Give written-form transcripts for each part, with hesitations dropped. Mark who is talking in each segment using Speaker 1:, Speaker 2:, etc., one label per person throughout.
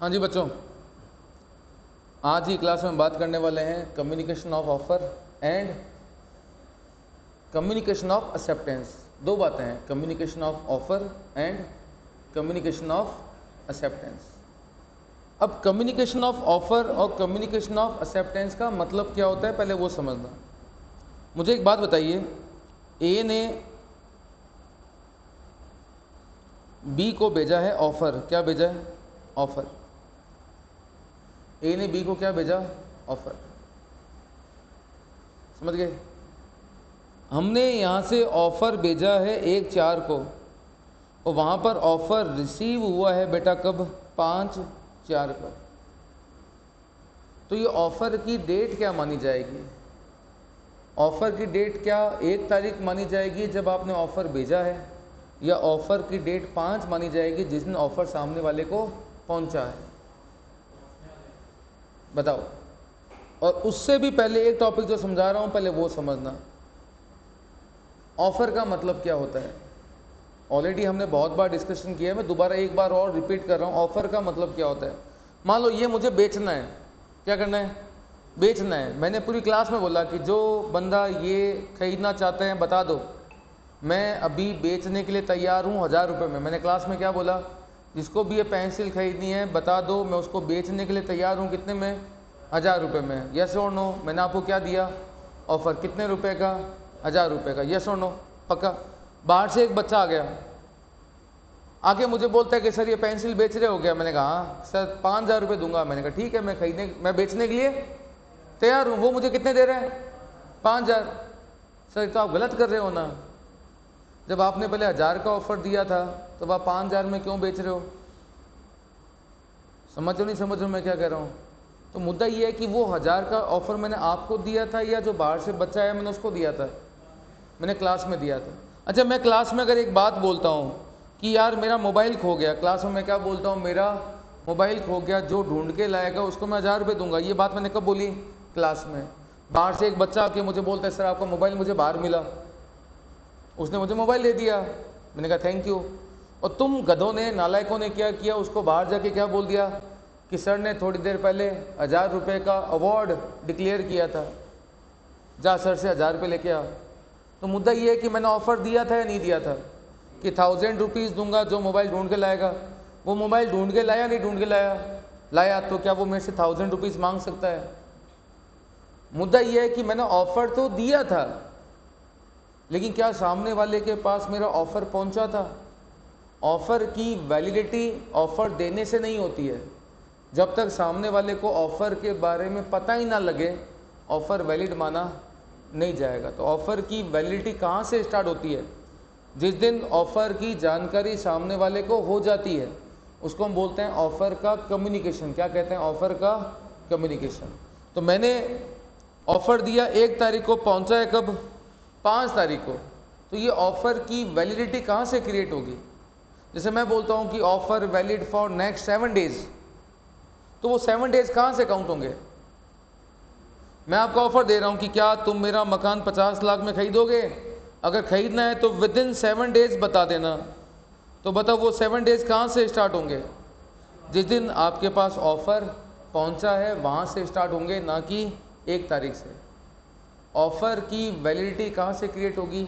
Speaker 1: हाँ जी बच्चों, आज की क्लास में बात करने वाले हैं communication of offer and communication of acceptance. दो बातें हैं, communication of offer and communication of acceptance. अब कम्युनिकेशन ऑफ ऑफर और कम्युनिकेशन ऑफ एक्सेप्टेंस का मतलब क्या होता है, पहले वो समझना। मुझे एक बात बताइए, ए ने बी को भेजा है ऑफर। क्या भेजा है? ऑफर। ए ने बी को क्या भेजा? ऑफर। समझ गए? हमने यहां से ऑफर भेजा है 1/4 को और वहां पर ऑफर रिसीव हुआ है बेटा कब? 5/4 को। तो ये ऑफर की डेट क्या मानी जाएगी? ऑफर की डेट क्या 1 तारीख मानी जाएगी जब आपने ऑफर भेजा है, या ऑफर की डेट 5 मानी जाएगी जिस दिन ऑफर सामने वाले को पहुंचा है? बताओ। और उससे भी पहले एक टॉपिक जो समझा रहा हूं, पहले वो समझना। ऑफर का मतलब क्या होता है? ऑलरेडी हमने बहुत बार डिस्कशन किया है, मैं दोबारा एक बार और रिपीट कर रहा हूं। ऑफर का मतलब क्या होता है? मान लो ये मुझे बेचना है। क्या करना है? बेचना है। मैंने पूरी क्लास में बोला कि जो बंदा ये खरीदना चाहते हैं बता दो, मैं अभी बेचने के लिए तैयार हूँ 1000 रुपये में। मैंने क्लास में क्या बोला? जिसको भी ये पेंसिल खरीदनी है बता दो, मैं उसको बेचने के लिए तैयार हूँ। कितने में? 1000 रुपये में। यस और नो? मैंने आपको क्या दिया? ऑफर। कितने रुपए का? 1000 रुपये का। यस और नो? पक्का? बाहर से एक बच्चा आ गया, आके मुझे बोलता है कि सर ये पेंसिल बेच रहे हो क्या? मैंने कहा हाँ सर, 5000 रुपये दूंगा। मैंने कहा ठीक है, मैं बेचने के लिए तैयार हूँ। वो मुझे कितने दे रहे हैं? 5000। सर तो आप गलत कर रहे हो ना, जब आपने पहले 1000 का ऑफर दिया था तब आप 5000 में क्यों बेच रहे हो? समझ रहे हो नहीं समझ रहे हो मैं क्या कह रहा हूँ? तो मुद्दा ये है कि वो 1000 का ऑफर मैंने आपको दिया था या जो बाहर से बच्चा है मैंने उसको दिया था? मैंने क्लास में दिया था। अच्छा, मैं क्लास में अगर एक बात बोलता हूँ कि यार मेरा मोबाइल खो गया, क्लास में मैं क्या बोलता हूँ? मेरा मोबाइल खो गया, जो ढूंढ के लाएगा उसको मैं 1000 रुपये दूंगा। ये बात मैंने कब बोली? क्लास में। बाहर से एक बच्चा आके मुझे बोलता है सर आपका मोबाइल मुझे बाहर मिला, उसने मुझे मोबाइल दे दिया। मैंने कहा थैंक यू। और तुम गधों ने, नालायकों ने क्या किया? उसको बाहर जाके क्या बोल दिया कि सर ने थोड़ी देर पहले 1000 रुपये का अवार्ड डिक्लेयर किया था, जा सर से 1000 रुपये लेके आ। तो मुद्दा ये है कि मैंने ऑफर दिया था या नहीं दिया था कि 1000 रुपीज़ दूंगा जो मोबाइल ढूंढ के लाएगा? वो मोबाइल ढूंढ के लाया नहीं ढूंढ के लाया? लाया। तो क्या वो मेरे से 1000 रुपीज़ मांग सकता है? मुद्दा ये है कि मैंने ऑफर तो दिया था, लेकिन क्या सामने वाले के पास मेरा ऑफर पहुंचा था? ऑफर की वैलिडिटी ऑफर देने से नहीं होती है। जब तक सामने वाले को ऑफर के बारे में पता ही ना लगे, ऑफर वैलिड माना नहीं जाएगा। तो ऑफर की वैलिडिटी कहाँ से स्टार्ट होती है? जिस दिन ऑफर की जानकारी सामने वाले को हो जाती है, उसको हम बोलते हैं ऑफर का कम्युनिकेशन। क्या कहते हैं? ऑफर का कम्युनिकेशन। तो मैंने ऑफर दिया 1 तारीख को, पहुंचा है कब? 5 तारीख को। तो ये ऑफर की वैलिडिटी कहाँ से क्रिएट होगी? जैसे मैं बोलता हूँ कि offer valid for next 7 days, तो वो 7 डेज कहाँ से काउंट होंगे? मैं आपको ऑफर दे रहा हूँ कि क्या तुम मेरा मकान 50 लाख में खरीदोगे? अगर खरीदना है तो विद इन 7 डेज बता देना। तो बताओ वो 7 डेज कहाँ से स्टार्ट होंगे? जिस दिन आपके पास ऑफर पहुँचा है वहाँ से स्टार्ट होंगे, ना कि 1 तारीख से। ऑफर की वैलिडिटी कहाँ से क्रिएट होगी?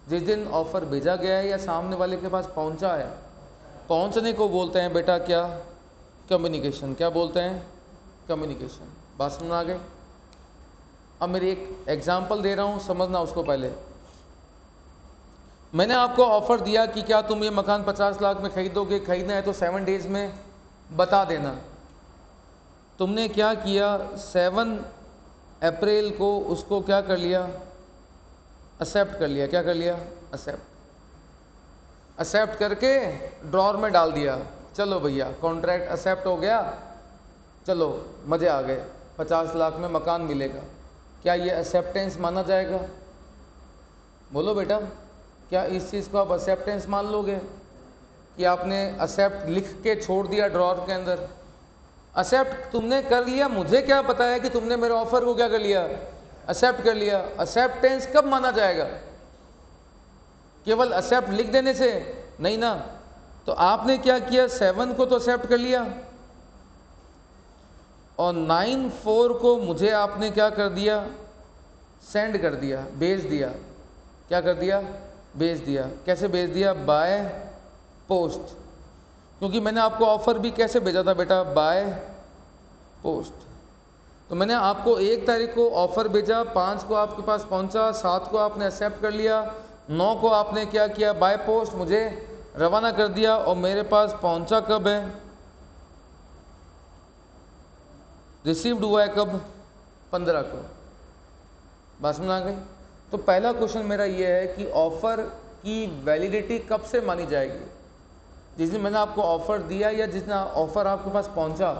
Speaker 1: जिस दिन ऑफर भेजा गया है या सामने वाले के पास पहुँचा है। पहुँचने को बोलते हैं बेटा क्या? कम्युनिकेशन। क्या बोलते हैं? कम्युनिकेशन। बात समझ आ गई? अब मेरी एक एग्जाम्पल दे रहा हूँ, समझना उसको। पहले मैंने आपको ऑफर दिया कि क्या तुम ये मकान 50 लाख में खरीदोगे? खरीदना है तो 7 डेज में बता देना। तुमने क्या किया? 7 अप्रैल को उसको क्या कर लिया? एक्सेप्ट कर लिया। क्या कर लिया? एक्सेप्ट करके ड्रॉर में डाल दिया। चलो भैया, कॉन्ट्रैक्ट एक्सेप्ट हो गया, चलो मजे आ गए, 50 लाख में मकान मिलेगा। क्या ये एक्सेप्टेंस माना जाएगा? बोलो बेटा, क्या इस चीज़ को आप एक्सेप्टेंस मान लोगे कि आपने एक्सेप्ट लिख के छोड़ दिया ड्रॉर के अंदर? एक्सेप्ट तुमने कर लिया, मुझे क्या पता है कि तुमने मेरे ऑफर को क्या कर लिया? एक्सेप्ट कर लिया। एक्सेप्टेंस कब माना जाएगा? केवल एक्सेप्ट लिख देने से नहीं ना। तो आपने क्या किया? 7 को तो एक्सेप्ट कर लिया, और 9/4 को मुझे आपने क्या कर दिया, सेंड कर दिया, भेज दिया। क्या कर दिया, भेज दिया। कैसे भेज दिया, बाय पोस्ट, क्योंकि मैंने आपको ऑफर भी कैसे भेजा था बेटा, बाय पोस्ट। तो मैंने आपको 1 तारीख को ऑफर भेजा, 5 को आपके पास पहुंचा, 7 को आपने एक्सेप्ट कर लिया, 9 को आपने क्या किया, बाय पोस्ट मुझे रवाना कर दिया, और मेरे पास पहुंचा कब है, रिसीव्ड हुआ है कब, 15 को। बात समझ आ गई। तो पहला क्वेश्चन मेरा ये है कि ऑफर की वैलिडिटी कब से मानी जाएगी, जिस दिन मैंने आपको ऑफर दिया या जिस दिन ऑफर आपके पास पहुंचा,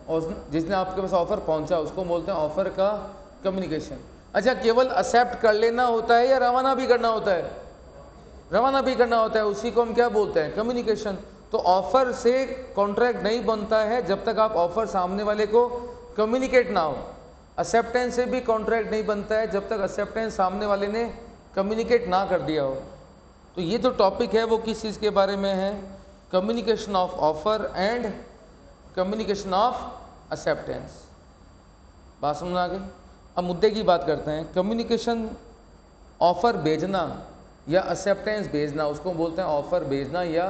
Speaker 1: और जिसने आपके पास ऑफर पहुंचा उसको बोलते हैं ऑफर का कम्युनिकेशन। अच्छा, केवल एक्सेप्ट कर लेना होता है या रवाना भी करना होता है, रवाना भी करना होता है, उसी को हम क्या बोलते हैं, कम्युनिकेशन। तो ऑफर से कॉन्ट्रैक्ट नहीं बनता है जब तक आप ऑफर सामने वाले को कम्युनिकेट ना हो। एक्सेप्टेंस से भी कॉन्ट्रैक्ट नहीं बनता है जब तक एक्सेप्टेंस सामने वाले ने कम्युनिकेट ना कर दिया हो। तो ये जो टॉपिक है वो किस चीज़ के बारे में है, communication of offer and communication of acceptance. बात समझ आ गई। अब मुद्दे की बात करते हैं। कम्युनिकेशन, ऑफर भेजना या एक्सेप्टेंस भेजना, उसको बोलते हैं ऑफर भेजना या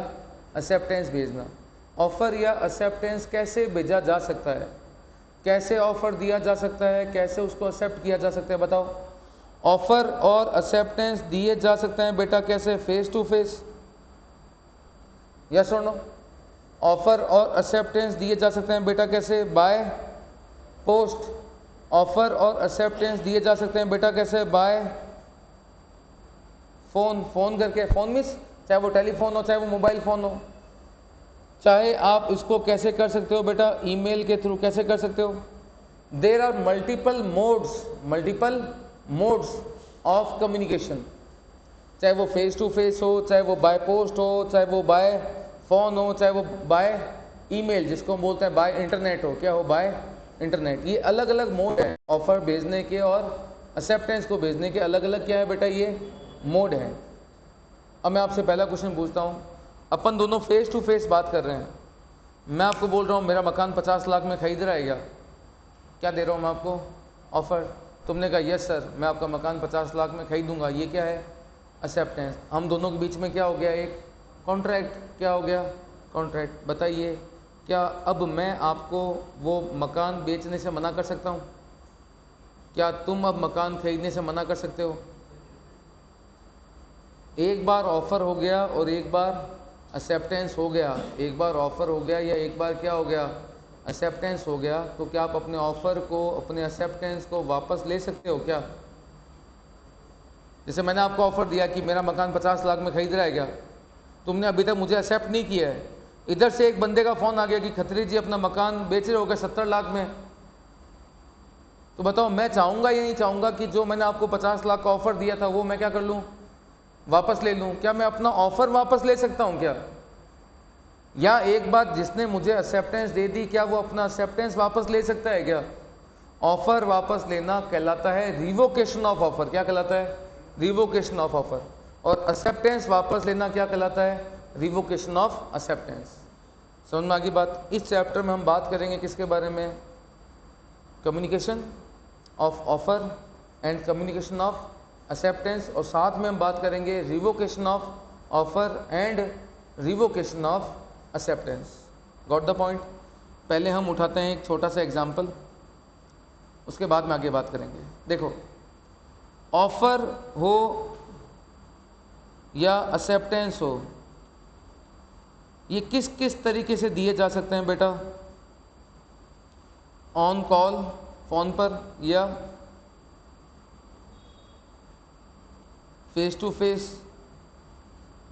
Speaker 1: एक्सेप्टेंस भेजना। ऑफर या एक्सेप्टेंस कैसे भेजा जा सकता है, कैसे ऑफर दिया जा सकता है, कैसे उसको एक्सेप्ट किया जा सकता है, बताओ। ऑफर और एक्सेप्टेंस दिए जा सकते हैं बेटा कैसे, फेस टू फेस, यस और नो। ऑफर और एक्सेप्टेंस दिए जा सकते हैं बेटा कैसे, बाय पोस्ट। ऑफर और एक्सेप्टेंस दिए जा सकते हैं बेटा कैसे, बाय फोन, फोन करके। फोन मीन्स चाहे वो टेलीफोन हो, चाहे वो मोबाइल फोन हो, चाहे आप इसको कैसे कर सकते हो बेटा, ईमेल के थ्रू कैसे कर सकते हो। There are multiple modes of communication, चाहे वो फेस टू फेस हो, चाहे वो बाय पोस्ट हो, चाहे वो बाय फोन हो, चाहे वो बाय ईमेल जिसको हम बोलते हैं बाय इंटरनेट हो, क्या हो, बाय इंटरनेट। ये अलग अलग मोड है ऑफर भेजने के और एक्सेप्टेंस को भेजने के, अलग अलग क्या है बेटा, ये मोड है। अब मैं आपसे पहला क्वेश्चन पूछता हूँ, अपन दोनों फेस टू फेस बात कर रहे हैं, मैं आपको बोल रहा हूँ मेरा मकान 50 लाख में खरीद रहा है, क्या दे रहा हूँ मैं आपको, ऑफर। तुमने कहा यस सर, मैं आपका मकान 50 लाख में खरीदूंगा, ये क्या है, एक्सेप्टेंस। हम दोनों के बीच में क्या हो गया, एक कॉन्ट्रैक्ट। क्या हो गया, कॉन्ट्रैक्ट। बताइए, क्या अब मैं आपको वो मकान बेचने से मना कर सकता हूँ? क्या तुम अब मकान खरीदने से मना कर सकते हो? एक बार ऑफर हो गया और एक बार एक्सेप्टेंस हो गया, एक बार ऑफर हो गया या एक बार क्या हो गया, एक्सेप्टेंस हो गया, तो क्या आप अपने ऑफर को, अपने एक्सेप्टेंस को वापस ले सकते हो क्या? जैसे मैंने आपको ऑफर दिया कि मेरा मकान 50 लाख में खरीद रहा है, क्या तुमने अभी तक मुझे एक्सेप्ट नहीं किया है। इधर से एक बंदे का फोन आ गया कि खत्री जी अपना मकान बेच रहे हो क्या 70 लाख में, तो बताओ मैं चाहूंगा या नहीं चाहूंगा कि जो मैंने आपको 50 लाख का ऑफर दिया था वो मैं क्या कर लूं, वापस ले लूं। क्या मैं अपना ऑफर वापस ले सकता हूं क्या? या एक बात जिसने मुझे एक्सेप्टेंस दे दी, क्या वो अपना एक्सेप्टेंस वापस ले सकता है क्या? ऑफर वापस लेना कहलाता है रिवोकेशन ऑफ ऑफर। क्या कहलाता है, रिवोकेशन ऑफ ऑफर। और एक्सेप्टेंस वापस लेना क्या कहलाता है, रिवोकेशन ऑफ एक्सेप्टेंस। समझ में आ गई बात। इस चैप्टर में हम बात करेंगे किसके बारे में, communication of offer and communication of acceptance, और साथ में हम बात करेंगे revocation of offer and revocation of acceptance. Got the point. पहले हम उठाते हैं एक छोटा सा एग्जाम्पल, उसके बाद में आगे बात करेंगे। देखो, ऑफर हो या एक्सेप्टेंस हो, ये किस किस तरीके से दिए जा सकते हैं बेटा, ऑन कॉल, फोन पर, या फेस टू फेस,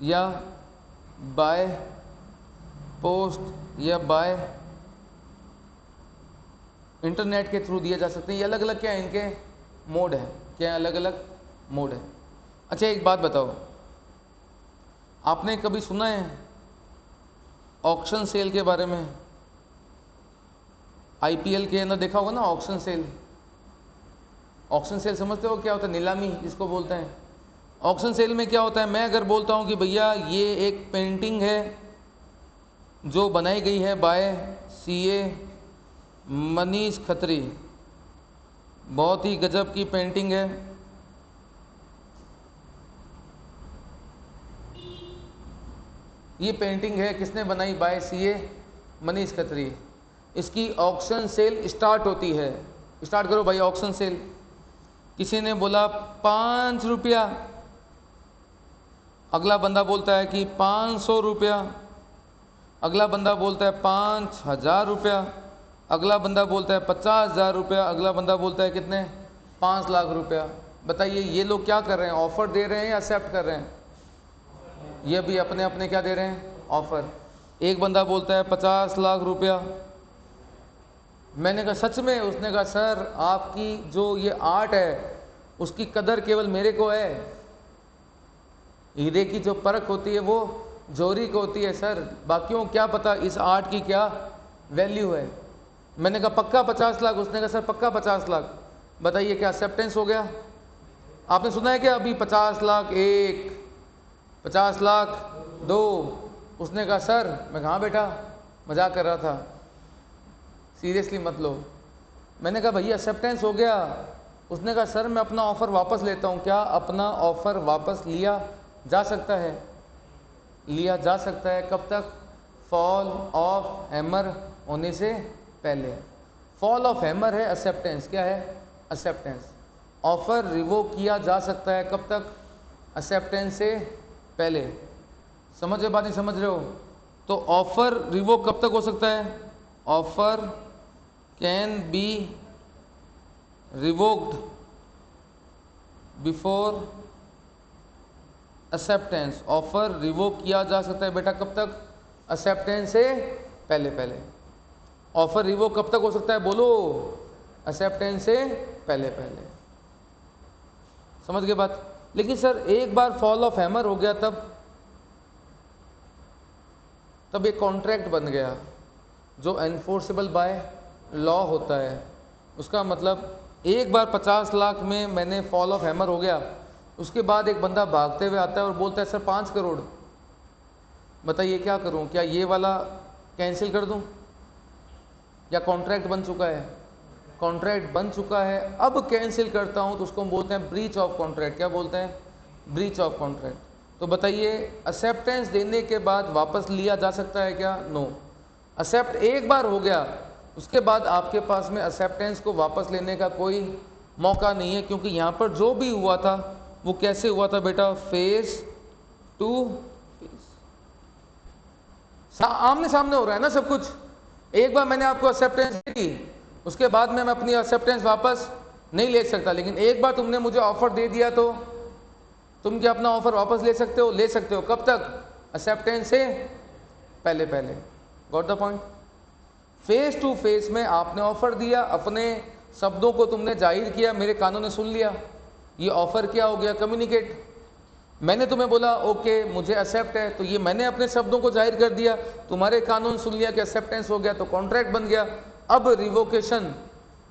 Speaker 1: या बाय पोस्ट, या बाय इंटरनेट के थ्रू दिए जा सकते हैं। ये अलग अलग क्या है, इनके मोड है, क्या अलग अलग मोड है। अच्छा एक बात बताओ, आपने कभी सुना है ऑक्शन सेल के बारे में? आईपीएल के अंदर देखा होगा ना ऑक्शन सेल। ऑक्शन सेल समझते हो क्या होता है, नीलामी जिसको बोलते हैं। ऑक्शन सेल में क्या होता है, मैं अगर बोलता हूं कि भैया ये एक पेंटिंग है जो बनाई गई है बाय सीए मनीष खत्री, बहुत ही गजब की पेंटिंग है। ये पेंटिंग है किसने बनाई? By CA Manish Khatri. इसकी ऑक्शन सेल स्टार्ट होती है। स्टार्ट करो भाई ऑक्शन सेल। किसी ने बोला 5 रुपया, अगला बंदा बोलता है कि 500 रुपया, अगला बंदा बोलता है 5000 रुपया, अगला बंदा बोलता है 50,000 रुपया, अगला बंदा बोलता है कितने? 5 लाख रुपया। बताइए ये लोग क्या कर रहे हैं? ऑफर दे रहे हैं या एक्सेप्ट कर रहे हैं? ये भी अपने अपने क्या दे रहे हैं? ऑफर। एक बंदा बोलता है 50 लाख रुपया। मैंने कहा सच में? उसने कहा सर आपकी जो ये आर्ट है उसकी कदर केवल मेरे को है, हीरे की जो परख होती है वो जोहरी को होती है सर, बाकियों क्या पता इस आर्ट की क्या वैल्यू है। मैंने कहा पक्का 50 लाख? उसने कहा सर पक्का 50 लाख। बताइए क्या एक्सेप्टेंस हो गया? आपने सुना है क्या अभी 50 लाख 1, 50 लाख 2? उसने कहा सर, मैं कहा बेटा मजाक कर रहा था, सीरियसली मत लो। मैंने कहा भैया एक्सेप्टेंस हो गया। उसने कहा सर मैं अपना ऑफर वापस लेता हूँ। क्या अपना ऑफर वापस लिया जा सकता है? लिया जा सकता है। कब तक? फॉल ऑफ हैमर होने से पहले। फॉल ऑफ हैमर है एक्सेप्टेंस। क्या है? एक्सेप्टेंस। ऑफर रिवोक किया जा सकता है कब तक? एक्सेप्टेंस से पहले। समझ रहे बात? नहीं समझ रहे हो? तो ऑफर रिवोक कब तक हो सकता है? Offer can be revoked before acceptance. Offer revoke किया जा सकता है बेटा कब तक? एक्सेप्टेंस से पहले पहले। ऑफर रिवोक कब तक हो सकता है? बोलो। एक्सेप्टेंस से पहले पहले। समझ गए बात? लेकिन सर एक बार फॉल ऑफ हैमर हो गया तब एक कॉन्ट्रैक्ट बन गया जो एनफोर्सेबल बाय लॉ होता है। उसका मतलब एक बार 50 लाख में मैंने फॉल ऑफ हैमर हो गया, उसके बाद एक बंदा भागते हुए आता है और बोलता है सर 5 करोड़। बताइए क्या करूं? क्या ये वाला कैंसिल कर दूं? या कॉन्ट्रैक्ट बन चुका है? कॉन्ट्रैक्ट बन चुका है, अब कैंसिल करता हूं तो उसको हम बोलते हैं ब्रीच ऑफ कॉन्ट्रैक्ट। क्या बोलते हैं? Breach of contract. तो बताइए एक्सेप्टेंस देने के बाद वापस लिया जा सकता है क्या? नो। एक्सेप्ट एक बार हो गया, उसके बाद आपके पास में एक्सेप्टेंस को वापस लेने का कोई मौका नहीं है, क्योंकि यहां पर जो भी हुआ था वो कैसे हुआ था बेटा? फेस टू फेस, आमने सामने हो रहा है ना सब कुछ। एक बार मैंने आपको एक्सेप्टेंस दी, उसके बाद में मैं अपनी एक्सेप्टेंस वापस नहीं ले सकता। लेकिन एक बार तुमने मुझे ऑफर दे दिया तो तुम क्या अपना ऑफर वापस ले सकते हो? ले सकते हो। कब तक? एक्सेप्टेंस से पहले पहले। Got the point? Face to face में आपने ऑफर दिया, अपने शब्दों को तुमने जाहिर किया, मेरे कानों ने सुन लिया, ये ऑफर क्या हो गया? कम्युनिकेट। मैंने तुम्हें बोला ओके मुझे एक्सेप्ट है, तो ये मैंने अपने शब्दों को जाहिर कर दिया, तुम्हारे कानों ने सुन लिया कि एक्सेप्टेंस हो गया, तो कॉन्ट्रैक्ट बन गया। अब रिवोकेशन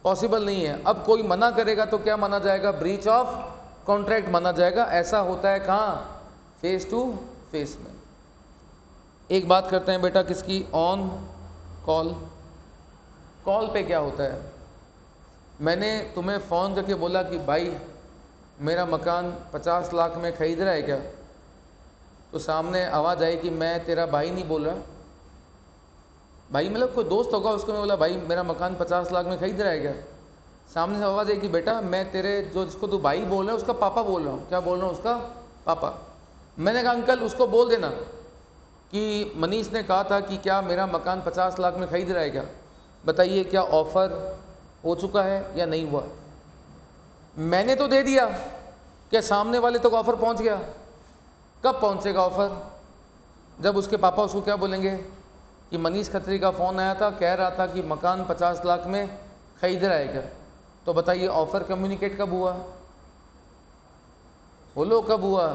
Speaker 1: पॉसिबल नहीं है। अब कोई मना करेगा तो क्या माना जाएगा? ब्रीच ऑफ कॉन्ट्रैक्ट माना जाएगा। ऐसा होता है कहाँ? फेस टू फेस में। एक बात करते हैं बेटा किसकी? On call. कॉल पे क्या होता है? मैंने तुम्हें फ़ोन करके बोला कि भाई मेरा मकान 50 लाख में खरीद रहा है क्या? तो सामने आवाज़ आई कि मैं तेरा भाई नहीं बोल रहा, भाई मतलब कोई दोस्त होगा उसको मैं बोला भाई मेरा मकान 50 लाख में खरीद रहा है क्या? सामने से आवाज़ आई कि बेटा मैं तेरे जो जिसको तू भाई बोल रहा है उसका पापा बोल रहा हूँ। क्या बोल रहा हूँ? उसका पापा। मैंने कहा अंकल उसको बोल देना कि मनीष ने कहा था कि क्या मेरा मकान 50 लाख में खरीद रहा है क्या? बताइए क्या ऑफर हो चुका है या नहीं हुआ? मैंने तो दे दिया, क्या सामने वाले तक ऑफर पहुंच गया? कब पहुंचेगा ऑफर? जब उसके पापा उसको क्या बोलेंगे कि मनीष खत्री का फ़ोन आया था, कह रहा था कि मकान 50 लाख में खरीद रहा है क्या? तो बताइए ऑफर कम्युनिकेट कब हुआ? बोलो कब हुआ?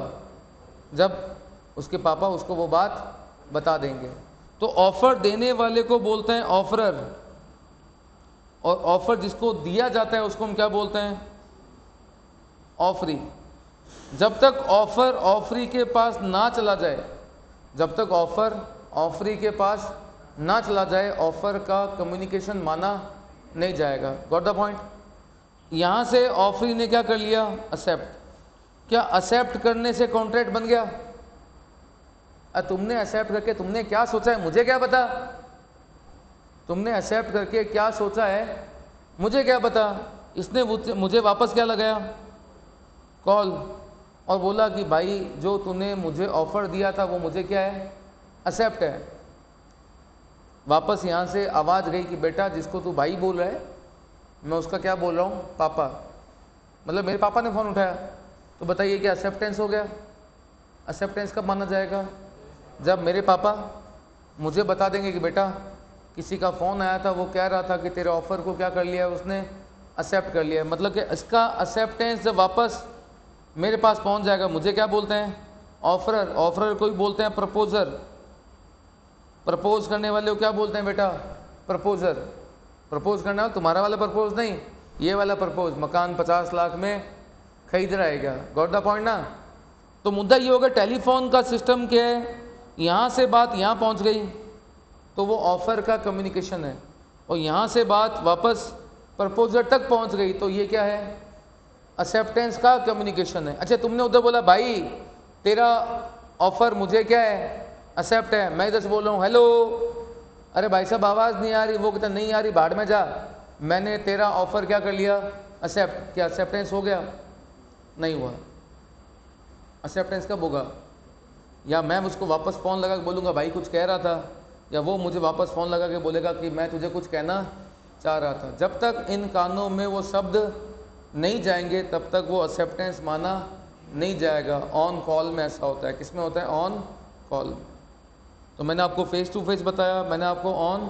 Speaker 1: जब उसके पापा उसको वो बात बता देंगे। तो ऑफर देने वाले को बोलते हैं ऑफरर, और ऑफर जिसको दिया जाता है उसको हम क्या बोलते हैं? ऑफरी। जब तक ऑफर ऑफरी के पास ना चला जाए, जब तक ऑफर ऑफरी के पास ना चला जाए, ऑफर का कम्युनिकेशन माना नहीं जाएगा। Got the point. यहां से ऑफरी ने क्या कर लिया, एक्सेप्ट। क्या एक्सेप्ट करने से कॉन्ट्रैक्ट बन गया? तुमने एक्सेप्ट करके तुमने क्या सोचा है मुझे क्या पता? तुमने एक्सेप्ट करके क्या सोचा है मुझे क्या पता? इसने मुझे वापस क्या लगाया, कॉल, और बोला कि भाई जो तूने मुझे ऑफर दिया था वो मुझे क्या है, एक्सेप्ट है। वापस यहां से आवाज गई कि बेटा जिसको तू भाई बोल रहा है मैं उसका क्या बोल रहा हूं, पापा। मतलब मेरे पापा ने फोन उठाया, तो बताइए क्या एक्सेप्टेंस हो गया? एक्सेप्टेंस कब माना जाएगा? जब मेरे पापा मुझे बता देंगे कि बेटा किसी का फ़ोन आया था, वो कह रहा था कि तेरे ऑफ़र को क्या कर लिया उसने, एक्सेप्ट कर लिया। मतलब कि इसका एक्सेप्टेंस जब वापस मेरे पास पहुंच जाएगा, मुझे क्या बोलते हैं, ऑफरर। ऑफरर को भी बोलते हैं प्रपोजर। प्रपोज करने वाले को क्या बोलते हैं बेटा, प्रपोजर। प्रपोज करना तुम्हारा वाला प्रपोज नहीं, ये वाला प्रपोज, मकान 50 लाख में खरीद रहेगा। गॉट द पॉइंट ना। तो मुद्दा ये होगा, टेलीफोन का सिस्टम क्या है, यहां से बात यहां पहुंच गई तो वो ऑफर का कम्युनिकेशन है, और यहां से बात वापस प्रपोजर तक पहुंच गई तो ये क्या है, एक्सेप्टेंस का कम्युनिकेशन है। अच्छा तुमने उधर बोला भाई तेरा ऑफर मुझे क्या है, एक्सेप्ट है। मैं इधर से बोल रहा हूँ हेलो, अरे भाई साहब आवाज नहीं आ रही, वो कहता नहीं आ रही, भाड़ में जा, मैंने तेरा ऑफर क्या कर लिया, एक्सेप्ट। क्या एक्सेप्टेंस हो गया? नहीं हुआ। एक्सेप्टेंस कब होगा? या मैं उसको वापस फ़ोन लगा के बोलूँगा भाई कुछ कह रहा था, या वो मुझे वापस फ़ोन लगा के बोलेगा कि मैं तुझे कुछ कहना चाह रहा था। जब तक इन कानों में वो शब्द नहीं जाएंगे तब तक वो एक्सेप्टेंस माना नहीं जाएगा। ऑन कॉल में ऐसा होता है। किस में होता है? On call. तो मैंने आपको फेस टू फेस बताया, मैंने आपको ऑन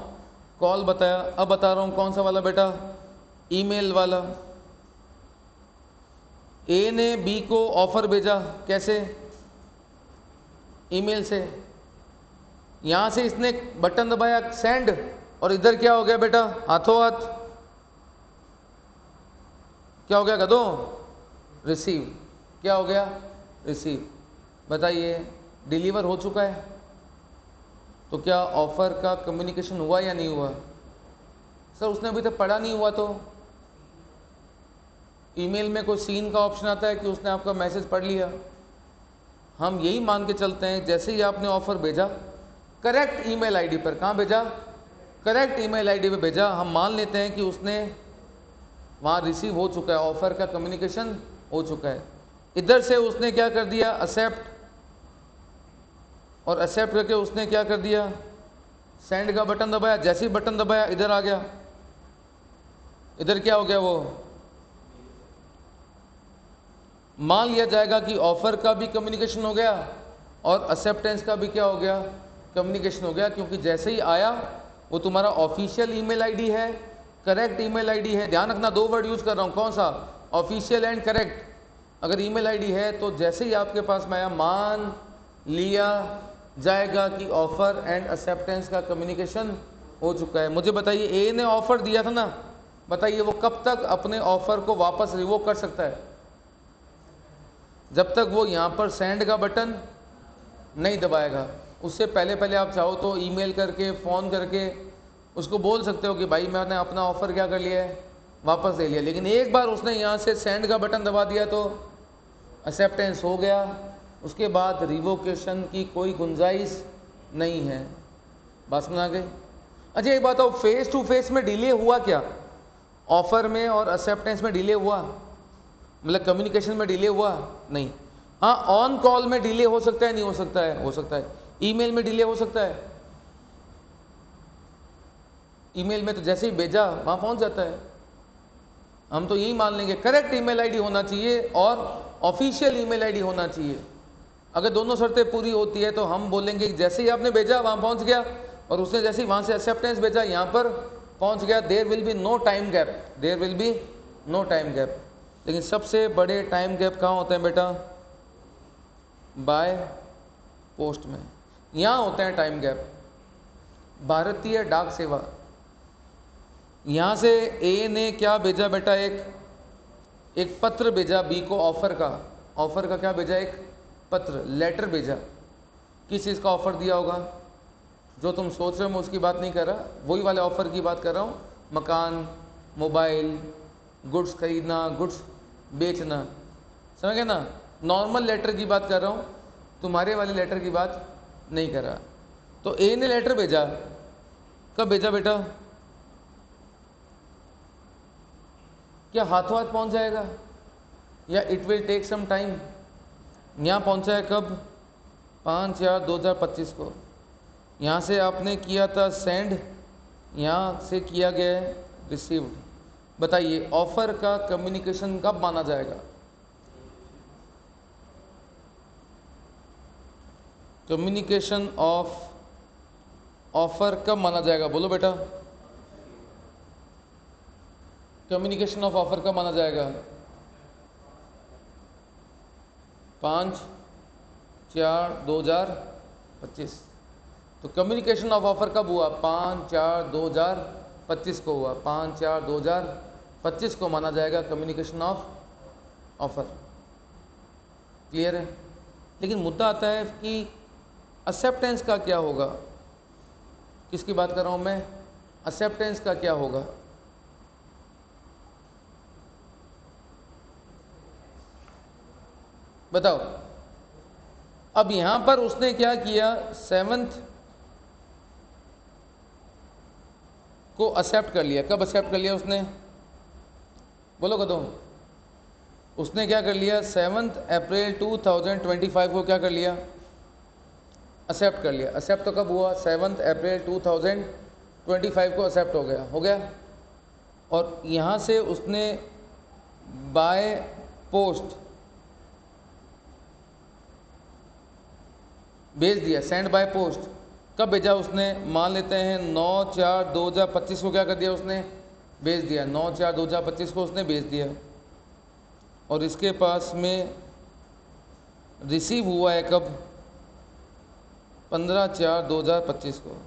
Speaker 1: कॉल बताया। अब बता रहा हूँ कौन सा वाला बेटा, ईमेल वाला। ए ने बी को ऑफर भेजा, कैसे? ईमेल से। यहां से इसने बटन दबाया सेंड, और इधर क्या हो गया बेटा, हाथों हाथ क्या हो गया गधों, रिसीव। क्या हो गया, रिसीव। बताइए डिलीवर हो चुका है। तो क्या ऑफर का कम्युनिकेशन हुआ या नहीं हुआ? सर उसने अभी तक पढ़ा नहीं हुआ। तो ईमेल में कोई सीन का ऑप्शन आता है कि उसने आपका मैसेज पढ़ लिया। हम यही मान के चलते हैं जैसे ही आपने ऑफर भेजा करेक्ट ईमेल आईडी पर, कहाँ भेजा, करेक्ट ईमेल आईडी पे भेजा, हम मान लेते हैं कि उसने वहाँ रिसीव हो चुका है, ऑफर का कम्युनिकेशन हो चुका है। इधर से उसने क्या कर दिया, एक्सेप्ट, और एक्सेप्ट करके उसने क्या कर दिया, सेंड का बटन दबाया। जैसे ही बटन दबाया इधर आ गया, इधर क्या हो गया, वो मान लिया जाएगा कि ऑफर का भी कम्युनिकेशन हो गया और एक्सेप्टेंस का भी क्या हो गया, कम्युनिकेशन हो गया। क्योंकि जैसे ही आया वो तुम्हारा ऑफिशियल ईमेल आईडी है, करेक्ट ईमेल आईडी है। ध्यान रखना, दो वर्ड यूज कर रहा हूं, कौन सा, ऑफिशियल एंड करेक्ट। अगर ईमेल आईडी है तो जैसे ही आपके पास में आया मान लिया जाएगा कि ऑफर एंड एक्सेप्टेंस का कम्युनिकेशन हो चुका है। मुझे बताइए ए ने ऑफर दिया था ना, बताइए वो कब तक अपने ऑफर को वापस रिवोक कर सकता है? जब तक वो यहां पर सेंड का बटन नहीं दबाएगा। उससे पहले पहले आप चाहो तो ईमेल करके, फ़ोन करके उसको बोल सकते हो कि भाई मैंने अपना ऑफ़र क्या कर लिया है, वापस ले लिया। लेकिन एक बार उसने यहाँ से सेंड का बटन दबा दिया तो एक्सेप्टेंस हो गया, उसके बाद रिवोकेशन की कोई गुंजाइश नहीं है। बात समझ आ गई? अच्छा एक बात हो, फेस टू फेस में डिले हुआ क्या, ऑफ़र में और एक्सेप्टेंस में डिले हुआ, मतलब कम्युनिकेशन में डिले हुआ नहीं। हाँ ऑन कॉल में डिले हो सकता है, नहीं हो सकता है, हो सकता है। ईमेल में डिले हो सकता है, ईमेल में तो जैसे ही भेजा वहां पहुंच जाता है। हम तो यही मान लेंगे करेक्ट ईमेल आईडी होना चाहिए और ऑफिशियल ईमेल आईडी होना चाहिए। अगर दोनों शर्तें पूरी होती है तो हम बोलेंगे कि जैसे ही आपने भेजा वहां पहुंच गया, और उसने जैसे ही वहां से एक्सेप्टेंस भेजा यहां पर पहुंच गया। There will be no time gap, there will be no time gap. लेकिन सबसे बड़े टाइम गैप कहाँ होते हैं बेटा, बाय पोस्ट में, यहां होते हैं टाइम गैप। भारतीय डाक सेवा, यहां से ए ने क्या भेजा बेटा, एक पत्र भेजा बी को, ऑफर का क्या भेजा, एक पत्र, लेटर भेजा। किस चीज का ऑफर दिया होगा, जो तुम सोच रहे हो मैं उसकी बात नहीं कर रहा, वही वाले ऑफर की बात कर रहा हूं। मकान मोबाइल, गुड्स खरीदना, गुड्स बेचना, समझ गए ना। नॉर्मल लेटर की बात कर रहा हूँ, तुम्हारे वाले लेटर की बात नहीं कर रहा। तो ए ने लेटर भेजा, कब भेजा बेटा? क्या हाथों हाथ पहुंच जाएगा या it will take some time? यहाँ पहुंचा है कब? 5/4/2025 को। यहाँ से आपने किया था सेंड, यहाँ से किया गया है रिसीव्ड। बताइए ऑफर का कम्युनिकेशन कब माना जाएगा? कम्युनिकेशन ऑफ ऑफर कब माना जाएगा? बोलो बेटा, कम्युनिकेशन ऑफ ऑफर कब माना जाएगा? 5/4/2025। तो कम्युनिकेशन ऑफ ऑफर कब हुआ? 5/4/2025 को हुआ। 5/4/2025 को माना जाएगा कम्युनिकेशन ऑफ ऑफर। क्लियर है? लेकिन मुद्दा आता है कि एक्सेप्टेंस का क्या होगा? किसकी बात कर रहा हूं मैं? एक्सेप्टेंस का क्या होगा? बताओ। अब यहां पर उसने क्या किया? 7th को एक्सेप्ट कर लिया। कब एक्सेप्ट कर लिया उसने? बोलो कदम। उसने क्या कर लिया? 7 अप्रैल 2025 को क्या कर लिया? एक्सेप्ट कर लिया। एक्सेप्ट तो कब हुआ? 7 अप्रैल 2025 को एक्सेप्ट हो गया। हो गया। और यहाँ से उसने बाय पोस्ट भेज दिया, सेंड बाय पोस्ट। कब भेजा उसने? मान लेते हैं 9/4/2025 को क्या कर दिया उसने? भेज दिया। 9/4/2025 को उसने भेज दिया। और इसके पास में रिसीव हुआ है कब? 15/4/2025 को।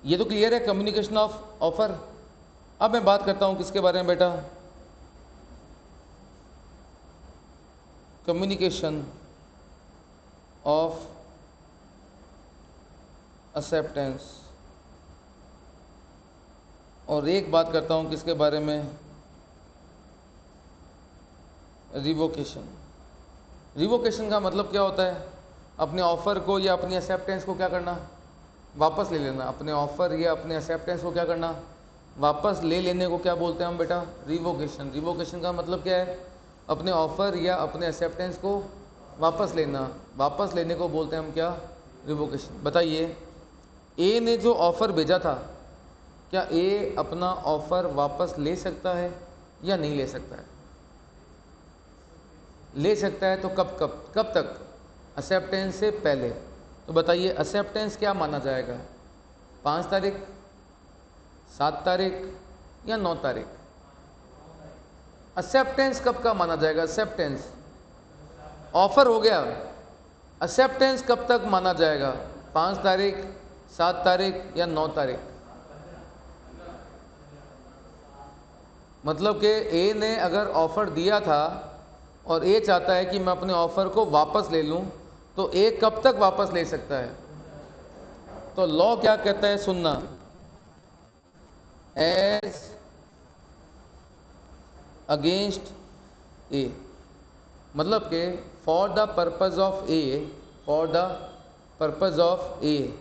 Speaker 1: ये तो क्लियर है कम्युनिकेशन ऑफ ऑफर। अब मैं बात करता हूं किसके बारे में बेटा? Communication of acceptance. और एक बात करता हूं किसके बारे में? रिवोकेशन। रिवोकेशन का मतलब क्या होता है? अपने ऑफर को या अपनी एक्सेप्टेंस को क्या करना? वापस ले लेना। अपने ऑफर या अपने एक्सेप्टेंस को क्या करना? वापस ले लेने को क्या बोलते हैं हम बेटा? रिवोकेशन। रिवोकेशन का मतलब क्या है? अपने ऑफर या अपने एक्सेप्टेंस को वापस लेना। वापस लेने को बोलते हैं हम क्या? रिवोकेशन। बताइए ए ने जो ऑफर भेजा था, क्या ए अपना ऑफर वापस ले सकता है या नहीं ले सकता है? ले सकता है। तो कब कब कब तक? एक्सेप्टेंस से पहले। तो बताइए एक्सेप्टेंस क्या माना जाएगा? 5 तारीख, 7 तारीख या 9 तारीख? एक्सेप्टेंस कब का माना जाएगा? एक्सेप्टेंस ऑफर हो गया, एक्सेप्टेंस कब तक माना जाएगा? 5 तारीख, 7 तारीख या 9 तारीख? मतलब कि ए ने अगर ऑफर दिया था और ए चाहता है कि मैं अपने ऑफर को वापस ले लूं, तो ए कब तक वापस ले सकता है? तो लॉ क्या कहता है? सुनना। एज अगेंस्ट ए, मतलब कि for the purpose of uh, for the purpose of uh,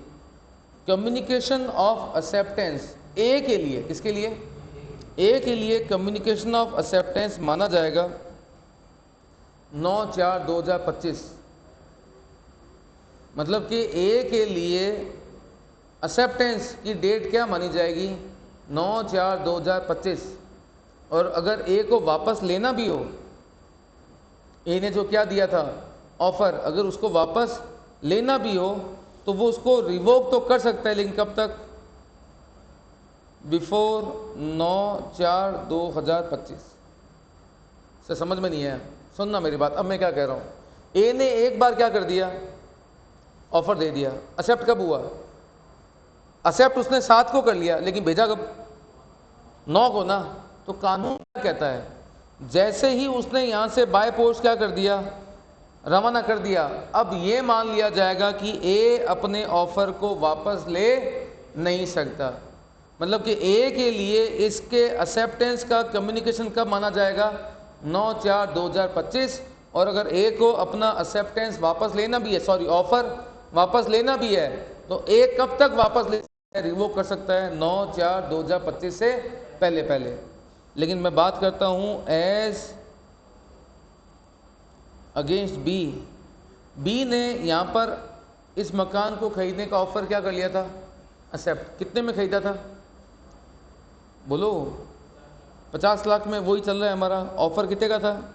Speaker 1: communication of acceptance uh के लिए, किसके लिए? ए के लिए कम्युनिकेशन ऑफ एक्सेप्टेंस माना जाएगा 9/4/2025। मतलब कि ए के लिए एक्सेप्टेंस की डेट क्या मानी जाएगी? 9/4/2025। और अगर ए को वापस लेना भी हो, ए ने जो क्या दिया था ऑफर, अगर उसको वापस लेना भी हो तो वो उसको रिवोक तो कर सकता है, लेकिन कब तक? बिफोर 9/4/2025। से समझ में नहीं आया? सुनना मेरी बात। अब मैं क्या कह रहा हूं, ए ने एक बार क्या कर दिया? ऑफर दे दिया। एक्सेप्ट कब हुआ? एक्सेप्ट उसने 7 को कर लिया, लेकिन भेजा कब? 9 को ना। तो कानून क्या कहता है? जैसे ही उसने यहां से बाय पोस्ट क्या कर दिया? रवाना कर दिया, अब ये मान लिया जाएगा कि ए अपने ऑफर को वापस ले नहीं सकता। मतलब कि ए के लिए इसके एक्सेप्टेंस का कम्युनिकेशन कब माना जाएगा? 9/4/2025। और अगर ए को अपना एक्सेप्टेंस वापस लेना भी है, सॉरी ऑफर वापस लेना भी है, तो ए कब तक वापस ले सकता है, रिवोक कर सकता है? 9/4/2025 से पहले पहले। लेकिन मैं बात करता हूं एज अगेंस्ट बी। बी ने यहां पर इस मकान को खरीदने का ऑफर क्या कर लिया था? एक्सेप्ट। कितने में खरीदा था? बोलो। 50 लाख में। वही चल रहा है हमारा। ऑफर कितने का था?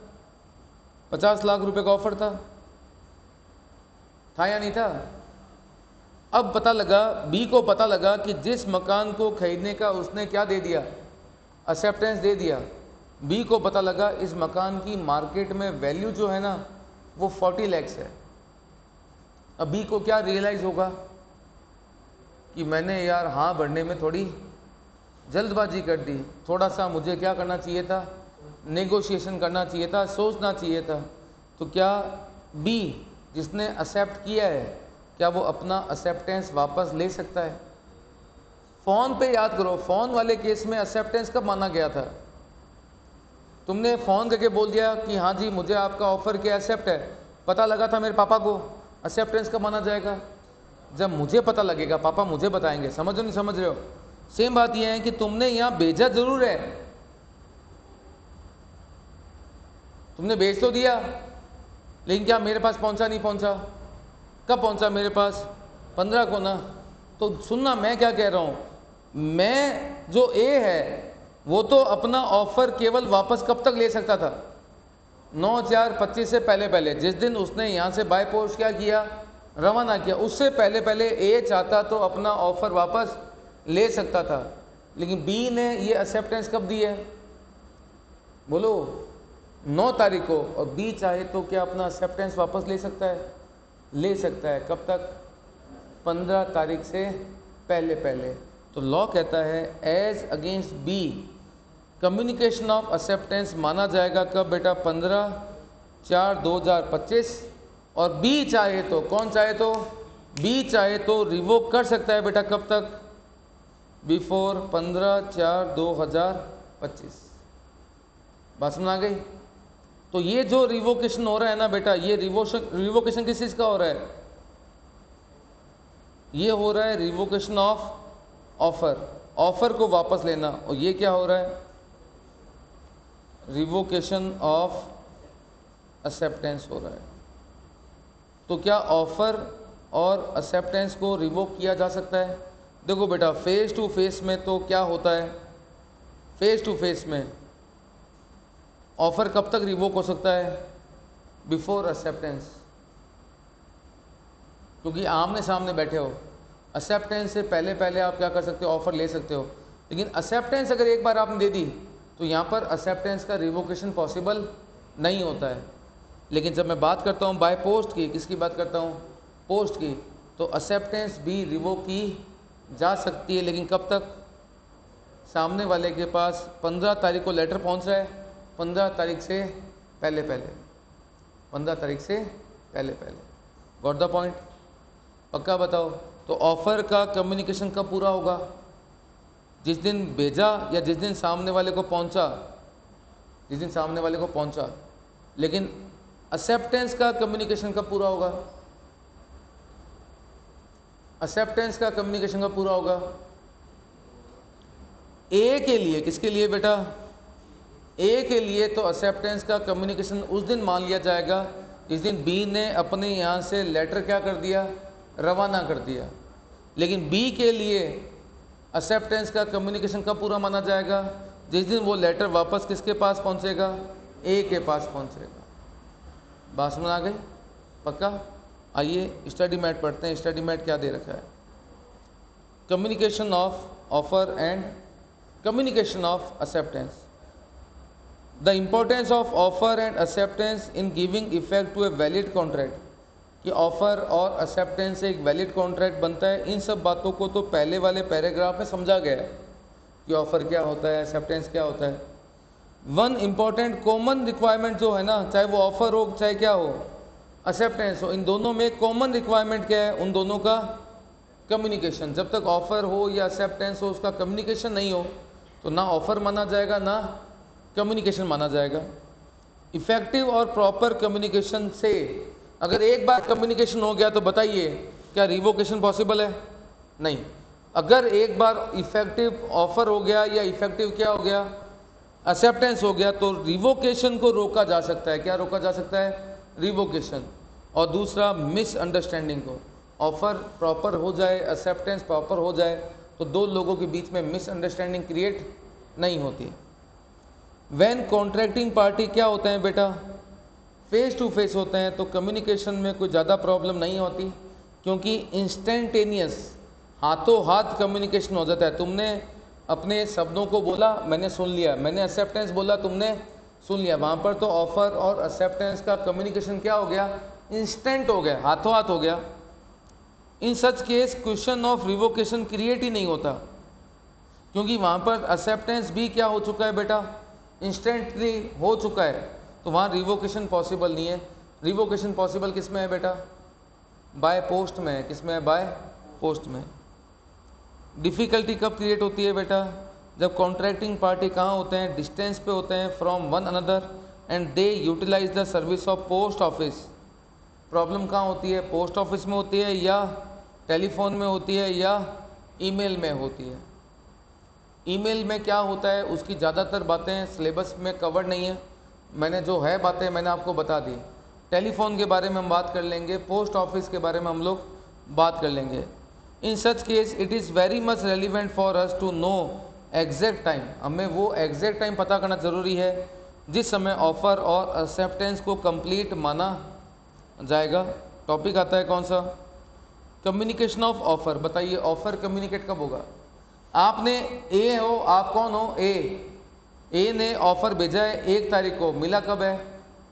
Speaker 1: 50 लाख रुपए का ऑफर था या नहीं था? अब पता लगा, बी को पता लगा कि जिस मकान को खरीदने का उसने क्या दे दिया, एक्सेप्टेंस दे दिया, बी को पता लगा इस मकान की मार्केट में वैल्यू जो है ना वो 40 लाख है। अब बी को क्या रियलाइज होगा कि मैंने यार हाँ भरने में थोड़ी जल्दबाजी कर दी, थोड़ा सा मुझे क्या करना चाहिए था, नेगोशिएशन करना चाहिए था, सोचना चाहिए था। तो क्या बी जिसने एक्सेप्ट किया है, क्या वो अपना एक्सेप्टेंस वापस ले सकता है? फोन पे याद करो, फोन वाले केस में एक्सेप्टेंस कब माना गया था? तुमने फोन करके बोल दिया कि हाँ जी मुझे आपका ऑफर के एक्सेप्ट है, पता लगा था मेरे पापा को, एक्सेप्टेंस कब माना जाएगा? जब मुझे पता लगेगा, पापा मुझे बताएंगे। समझ नहीं समझ रहे हो? सेम बात यह है कि तुमने यहां भेजा जरूर है, तुमने भेज तो दिया, लेकिन क्या मेरे पास पहुंचा? नहीं पहुंचा। कब पहुंचा मेरे पास? 15 को ना। तो सुनना मैं क्या कह रहा हूं, मैं जो ए है वो तो अपना ऑफर केवल वापस कब तक ले सकता था? 9/4/25 से पहले पहले, जिस दिन उसने यहां से बाय पोस्ट क्या किया, रवाना किया, उससे पहले पहले ए चाहता तो अपना ऑफर वापस ले सकता था। लेकिन बी ने ये एक्सेप्टेंस कब दी है? बोलो। 9 तारीख को। और बी चाहे तो क्या अपना एक्सेप्टेंस वापस ले सकता है? ले सकता है। कब तक? 15 तारीख से पहले पहले। तो लॉ कहता है as against B communication of acceptance माना जाएगा कब बेटा? 15/4/2025। और बी चाहे तो, कौन चाहे तो? बी चाहे तो रिवोक कर सकता है बेटा कब तक? बिफोर 15/4/2025। बात समझ आ गई? तो ये जो रिवोकेशन हो रहा है ना बेटा, ये रिवोकेशन किस चीज का हो रहा है? ये हो रहा है रिवोकेशन ऑफ ऑफर, ऑफर को वापस लेना। और ये क्या हो रहा है? रिवोकेशन ऑफ एक्सेप्टेंस हो रहा है। तो क्या ऑफर और एक्सेप्टेंस को रिवोक किया जा सकता है? देखो बेटा, फेस टू फेस में तो क्या होता है, फेस टू फेस में ऑफर कब तक रिवोक हो सकता है? बिफोर एक्सेप्टेंस, क्योंकि आमने सामने बैठे हो। एक्सेप्टेंस से पहले पहले आप क्या कर सकते हो? ऑफर ले सकते हो। लेकिन एक्सेप्टेंस अगर एक बार आपने दे दी तो यहाँ पर एक्सेप्टेंस का रिवोकेशन पॉसिबल नहीं होता है। लेकिन जब मैं बात करता हूँ बाय पोस्ट की, किसकी बात करता हूँ? पोस्ट की। तो एक्सेप्टेंस भी रिवोक की जा सकती है, लेकिन कब तक? सामने वाले के पास 15 तारीख को लेटर पहुँच रहा है, 15 तारीख से पहले पहले, 15 तारीख से पहले पहले। Got the point? पक्का बताओ। तो ऑफर का कम्युनिकेशन कब पूरा होगा? जिस दिन भेजा या जिस दिन सामने वाले को पहुंचा, जिस दिन सामने वाले को पहुंचा। लेकिन एक्सेप्टेंस का कम्युनिकेशन कब पूरा होगा? एक्सेप्टेंस का कम्युनिकेशन कब पूरा होगा? ए के लिए। किसके लिए बेटा? ए के लिए तो एक्सेप्टेंस का कम्युनिकेशन उस दिन मान लिया जाएगा जिस दिन बी ने अपने यहाँ से लेटर क्या कर दिया? रवाना कर दिया। लेकिन बी के लिए एक्सेप्टेंस का कम्युनिकेशन कब पूरा माना जाएगा? जिस दिन वो लेटर वापस किसके पास पहुंचेगा? ए के पास पहुंचेगा। बात समझ आ गई? पक्का? आइए स्टडी मैट पढ़ते हैं। स्टडी मैट क्या दे रखा है? Communication of offer and communication of acceptance. The importance of offer and acceptance in giving effect to a valid contract, कि ऑफर और एक्सेप्टेंस से एक वैलिड कॉन्ट्रैक्ट बनता है। इन सब बातों को तो पहले वाले पैराग्राफ में समझा गया है कि ऑफर क्या होता है, एक्सेप्टेंस क्या होता है। वन इम्पॉर्टेंट कॉमन रिक्वायरमेंट जो है ना, चाहे वो ऑफर हो चाहे क्या हो, एक्सेप्टेंस हो, इन दोनों में कॉमन रिक्वायरमेंट क्या है? उन दोनों का कम्युनिकेशन, जब तक ऑफर हो या एक्सेप्टेंस हो उसका कम्युनिकेशन नहीं हो तो ना ऑफर माना जाएगा ना कम्युनिकेशन माना जाएगा। इफेक्टिव और प्रॉपर कम्युनिकेशन से अगर एक बार कम्युनिकेशन हो गया तो बताइए क्या रिवोकेशन पॉसिबल है? नहीं। अगर एक बार इफेक्टिव ऑफर हो गया या इफेक्टिव क्या हो गया, एक्सेप्टेंस हो गया, तो रिवोकेशन को रोका जा सकता है। क्या रोका जा सकता है? रिवोकेशन। और दूसरा मिसअंडरस्टैंडिंग को, ऑफर प्रॉपर हो जाए, एक्सेप्टेंस प्रॉपर हो जाए तो दो लोगों के बीच में मिसअंडरस्टैंडिंग क्रिएट नहीं होती। व्हेन कॉन्ट्रैक्टिंग पार्टी क्या होते हैं बेटा, फेस टू फेस होते हैं तो कम्युनिकेशन में कोई ज़्यादा प्रॉब्लम नहीं होती, क्योंकि इंस्टेंटेनियस हाथों हाथ कम्युनिकेशन हो जाता है। तुमने अपने शब्दों को बोला, मैंने सुन लिया, मैंने एक्सेप्टेंस बोला, तुमने सुन लिया। वहाँ पर तो ऑफर और एक्सेप्टेंस का कम्युनिकेशन क्या हो गया, इंस्टेंट हो गया, हाथों हाथ हो गया। In such case question of revocation create ही नहीं होता, क्योंकि वहाँ पर एक्सेप्टेंस भी क्या हो चुका है बेटा, इंस्टेंटली हो चुका है, तो वहाँ रिवोकेशन पॉसिबल नहीं है। रिवोकेशन पॉसिबल किस में है बेटा, बाय पोस्ट में है। किस में है? बाय पोस्ट में। डिफ़िकल्टी कब क्रिएट होती है बेटा, जब कॉन्ट्रैक्टिंग पार्टी कहाँ होते हैं, डिस्टेंस पे होते हैं from one another and they utilise the service of post office. Problem कहाँ होती है, पोस्ट ऑफिस में होती है या टेलीफोन में होती है या ईमेल में होती है। ईमेल में क्या होता है, उसकी ज़्यादातर बातें सिलेबस में कवर नहीं है, मैंने जो है बातें मैंने आपको बता दी। टेलीफोन के बारे में हम बात कर लेंगे, पोस्ट ऑफिस के बारे में हम लोग बात कर लेंगे। In such case it is very much relevant for us to know exact time. हमें वो एग्जैक्ट टाइम पता करना ज़रूरी है जिस समय ऑफ़र और एक्सेप्टेंस को कंप्लीट माना जाएगा। टॉपिक आता है कौन सा, कम्युनिकेशन ऑफ ऑफ़र। बताइए ऑफ़र कम्युनिकेट कब होगा? आपने ए हो, आप कौन हो, ए ने ऑफ़र भेजा है 1 तारीख को, मिला कब है,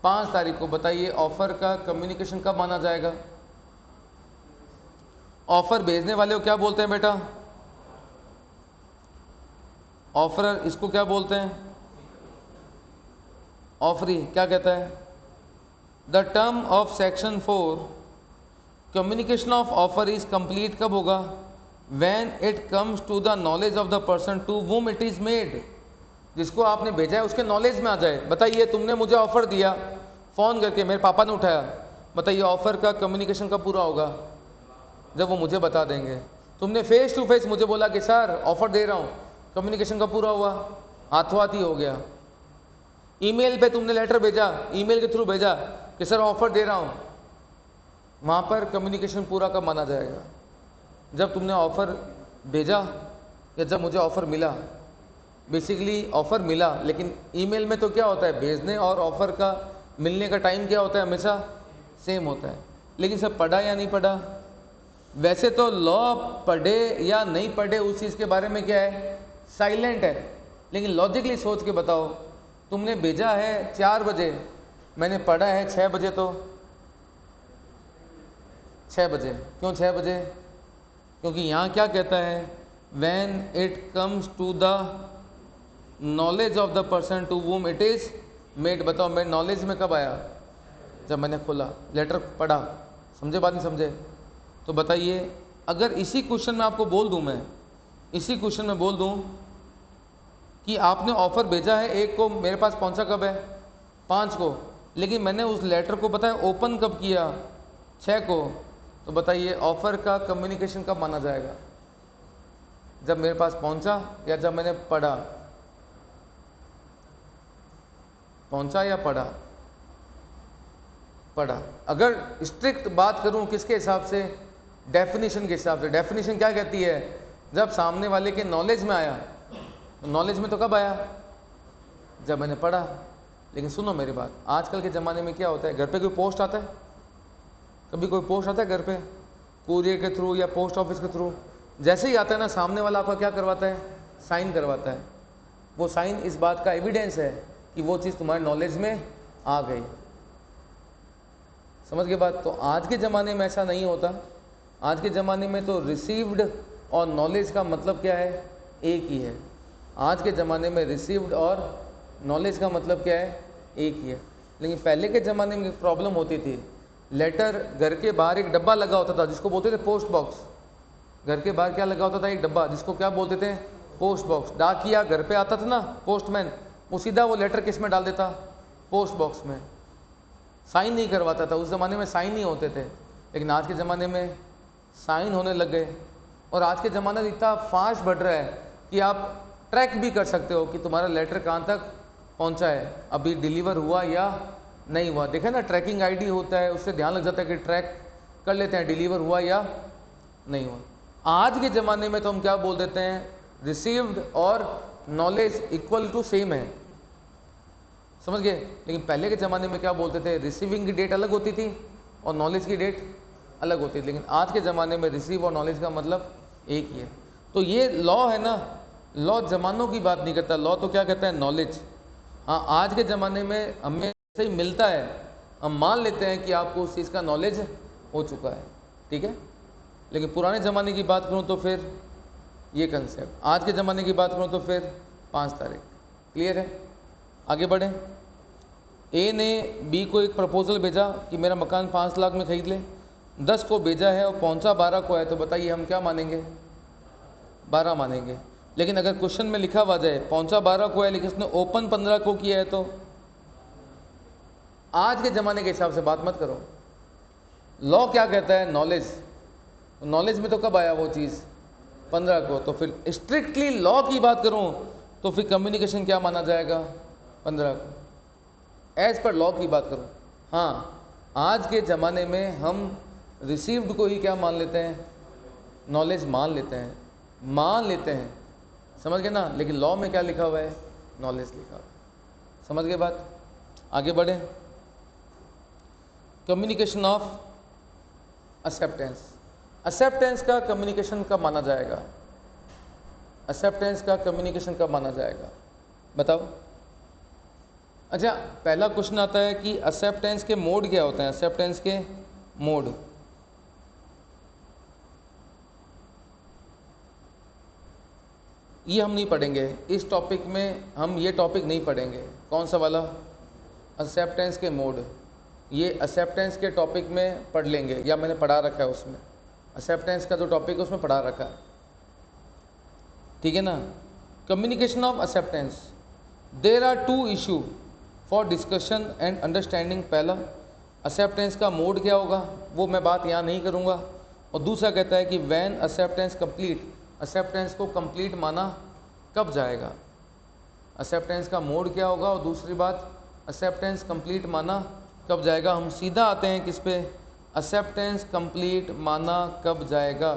Speaker 1: 5 तारीख को। बताइए ऑफ़र का कम्युनिकेशन कब माना जाएगा? ऑफर भेजने वाले को क्या बोलते हैं बेटा, ऑफरर। इसको क्या बोलते हैं, ऑफरी। क्या कहता है? The term of section 4 communication of offer is complete कब होगा, when it comes to the knowledge of the person to whom it is made. जिसको आपने भेजा है उसके नॉलेज में आ जाए। बताइए तुमने मुझे ऑफर दिया फोन करके, मेरे पापा ने उठाया, बताइए ऑफर का कम्युनिकेशन कब पूरा होगा, जब वो मुझे बता देंगे। तुमने फेस टू फेस मुझे बोला कि सर ऑफर दे रहा हूँ, कम्युनिकेशन का पूरा हुआ, हाथों हाथ ही हो गया। ईमेल पे तुमने लेटर भेजा, ईमेल के थ्रू भेजा कि सर ऑफर दे रहा हूँ, वहाँ पर कम्युनिकेशन पूरा कब माना जाएगा, जब तुमने ऑफर भेजा या जब मुझे ऑफर मिला। बेसिकली ऑफर मिला, लेकिन ईमेल में तो क्या होता है, भेजने और ऑफर का मिलने का टाइम क्या होता है, हमेशा सेम होता है। लेकिन सब पढ़ा या नहीं पढ़ा? वैसे तो लॉ पढ़े या नहीं पढ़े उस चीज़ के बारे में क्या है, साइलेंट है। लेकिन लॉजिकली सोच के बताओ, तुमने भेजा है 4 बजे, मैंने पढ़ा है 6 बजे, तो 6 बजे। क्यों 6 बजे? क्योंकि यहाँ क्या कहता है, when it comes to the knowledge of the person to whom it is made. बताओ मैं नॉलेज में कब आया, जब मैंने खोला, लेटर पढ़ा। समझे बात, नहीं समझे? तो बताइए अगर इसी क्वेश्चन में आपको बोल दूं, मैं इसी क्वेश्चन में बोल दूं कि आपने ऑफर भेजा है 1 को, मेरे पास पहुंचा कब है, 5 को, लेकिन मैंने उस लेटर को पता है ओपन कब किया, 6 को, तो बताइए ऑफर का कम्युनिकेशन कब माना जाएगा, जब मेरे पास पहुंचा या जब मैंने पढ़ा? पहुंचा या पढ़ा? पढ़ा। अगर स्ट्रिक्ट बात करूं किसके हिसाब से, डेफिनेशन के हिसाब से। डेफिनेशन क्या कहती है, जब सामने वाले के नॉलेज में आया। तो नॉलेज में तो कब आया, जब मैंने पढ़ा। लेकिन सुनो मेरी बात, आजकल के ज़माने में क्या होता है, घर पे कोई पोस्ट आता है, कभी कोई पोस्ट आता है घर पे, कुरियर के थ्रू या पोस्ट ऑफिस के थ्रू, जैसे ही आता है ना, सामने वाला आपका क्या करवाता है, साइन करवाता है। वो साइन इस बात का एविडेंस है कि वो चीज़ तुम्हारे नॉलेज में आ गई। समझ गए बात? तो आज के ज़माने में ऐसा नहीं होता। आज के ज़माने में तो रिसीव्ड और नॉलेज का मतलब क्या है, एक ही है। आज के ज़माने में रिसीव्ड और नॉलेज का मतलब क्या है, एक ही है। लेकिन पहले के ज़माने में प्रॉब्लम होती थी, लेटर घर के बाहर एक डब्बा लगा होता था जिसको बोलते थे पोस्ट बॉक्स। घर के बाहर क्या लगा होता था? एक डब्बा, जिसको क्या बोलते थे? Post box. डाकिया घर पे आता था ना, पोस्टमैन, वो सीधा वो लेटर किस में डाल देता? पोस्ट बॉक्स में। साइन नहीं करवाता था, उस ज़माने में साइन नहीं होते थे, लेकिन आज के ज़माने में साइन होने लग गए। और आज के ज़माना इतना फास्ट बढ़ रहा है कि आप ट्रैक भी कर सकते हो कि तुम्हारा लेटर कहाँ तक पहुँचा है, अभी डिलीवर हुआ या नहीं हुआ। देखें ना, ट्रैकिंग आईडी होता है, उससे ध्यान लग जाता है कि ट्रैक कर लेते हैं डिलीवर हुआ या नहीं हुआ। आज के ज़माने में तो हम क्या बोल देते हैं? रिसीव्ड और नॉलेज इक्वल टू सेम है, समझ गए? लेकिन पहले के ज़माने में क्या बोलते थे? रिसीविंग की डेट अलग होती थी और नॉलेज की डेट अलग होती थी। लेकिन आज के ज़माने में रिसीव और नॉलेज का मतलब एक ही है। तो ये लॉ है ना, लॉ ज़मानों की बात नहीं करता, लॉ तो क्या कहता है? नॉलेज। हाँ, आज के ज़माने में हमें सही मिलता है, हम मान लेते हैं कि आपको उस चीज़ का नॉलेज हो चुका है, ठीक है। लेकिन पुराने ज़माने की बात करूँ तो फिर ये कंसेप्ट, आज के ज़माने की बात करूँ तो फिर 5 तारीख। क्लियर है? आगे बढ़ें। ए ने बी को एक प्रपोजल भेजा कि मेरा मकान 5 लाख में खरीद ले। 10 को भेजा है और पहुंचा 12 को है, तो बताइए हम क्या मानेंगे? 12 मानेंगे। लेकिन अगर क्वेश्चन में लिखा हुआ जाए पहुंचा 12 को है लेकिन उसने ओपन 15 को किया है, तो आज के ज़माने के हिसाब से बात मत करो। लॉ क्या कहता है? नॉलेज। नॉलेज में तो कब आया वो चीज़? 15 को। तो फिर स्ट्रिक्टली लॉ की बात करूं तो फिर कम्युनिकेशन क्या माना जाएगा? 15 को। एज पर लॉ की बात करूं, हाँ, आज के ज़माने में हम रिसीव्ड को ही क्या मान लेते हैं? नॉलेज मान लेते हैं, समझ गए ना? लेकिन लॉ में क्या लिखा हुआ है? नॉलेज लिखा हुआ है। समझ गए बात? आगे बढ़े। Communication of acceptance. एक्सेप्टेंस का कम्युनिकेशन कब माना जाएगा? एक्सेप्टेंस का कम्युनिकेशन कब माना जाएगा? बताओ। अच्छा, पहला क्वेश्चन आता है कि एक्सेप्टेंस के मोड क्या होते हैं? एक्सेप्टेंस के मोड, ये हम नहीं पढ़ेंगे इस टॉपिक में, हम ये टॉपिक नहीं पढ़ेंगे। कौन सा वाला? एक्सेप्टेंस के मोड। ये एक्सेप्टेंस के टॉपिक में पढ़ लेंगे, या मैंने पढ़ा रखा है उसमें, एक्सेप्टेंस का जो टॉपिक है उसमें पढ़ा रखा है, ठीक है ना। Communication of acceptance, there are 2 issue for discussion and understanding. पहला, एक्सेप्टेंस का मोड क्या होगा, वो मैं बात यहाँ नहीं करूँगा। और दूसरा कहता है कि व्हेन एक्सेप्टेंस कंप्लीट, एक्सेप्टेंस को कंप्लीट माना कब जाएगा? एक्सेप्टेंस का मोड क्या होगा, और दूसरी बात एक्सेप्टेंस कंप्लीट माना कब जाएगा। हम सीधा आते हैं किस पे? एक्सेप्टेंस कंप्लीट माना कब जाएगा।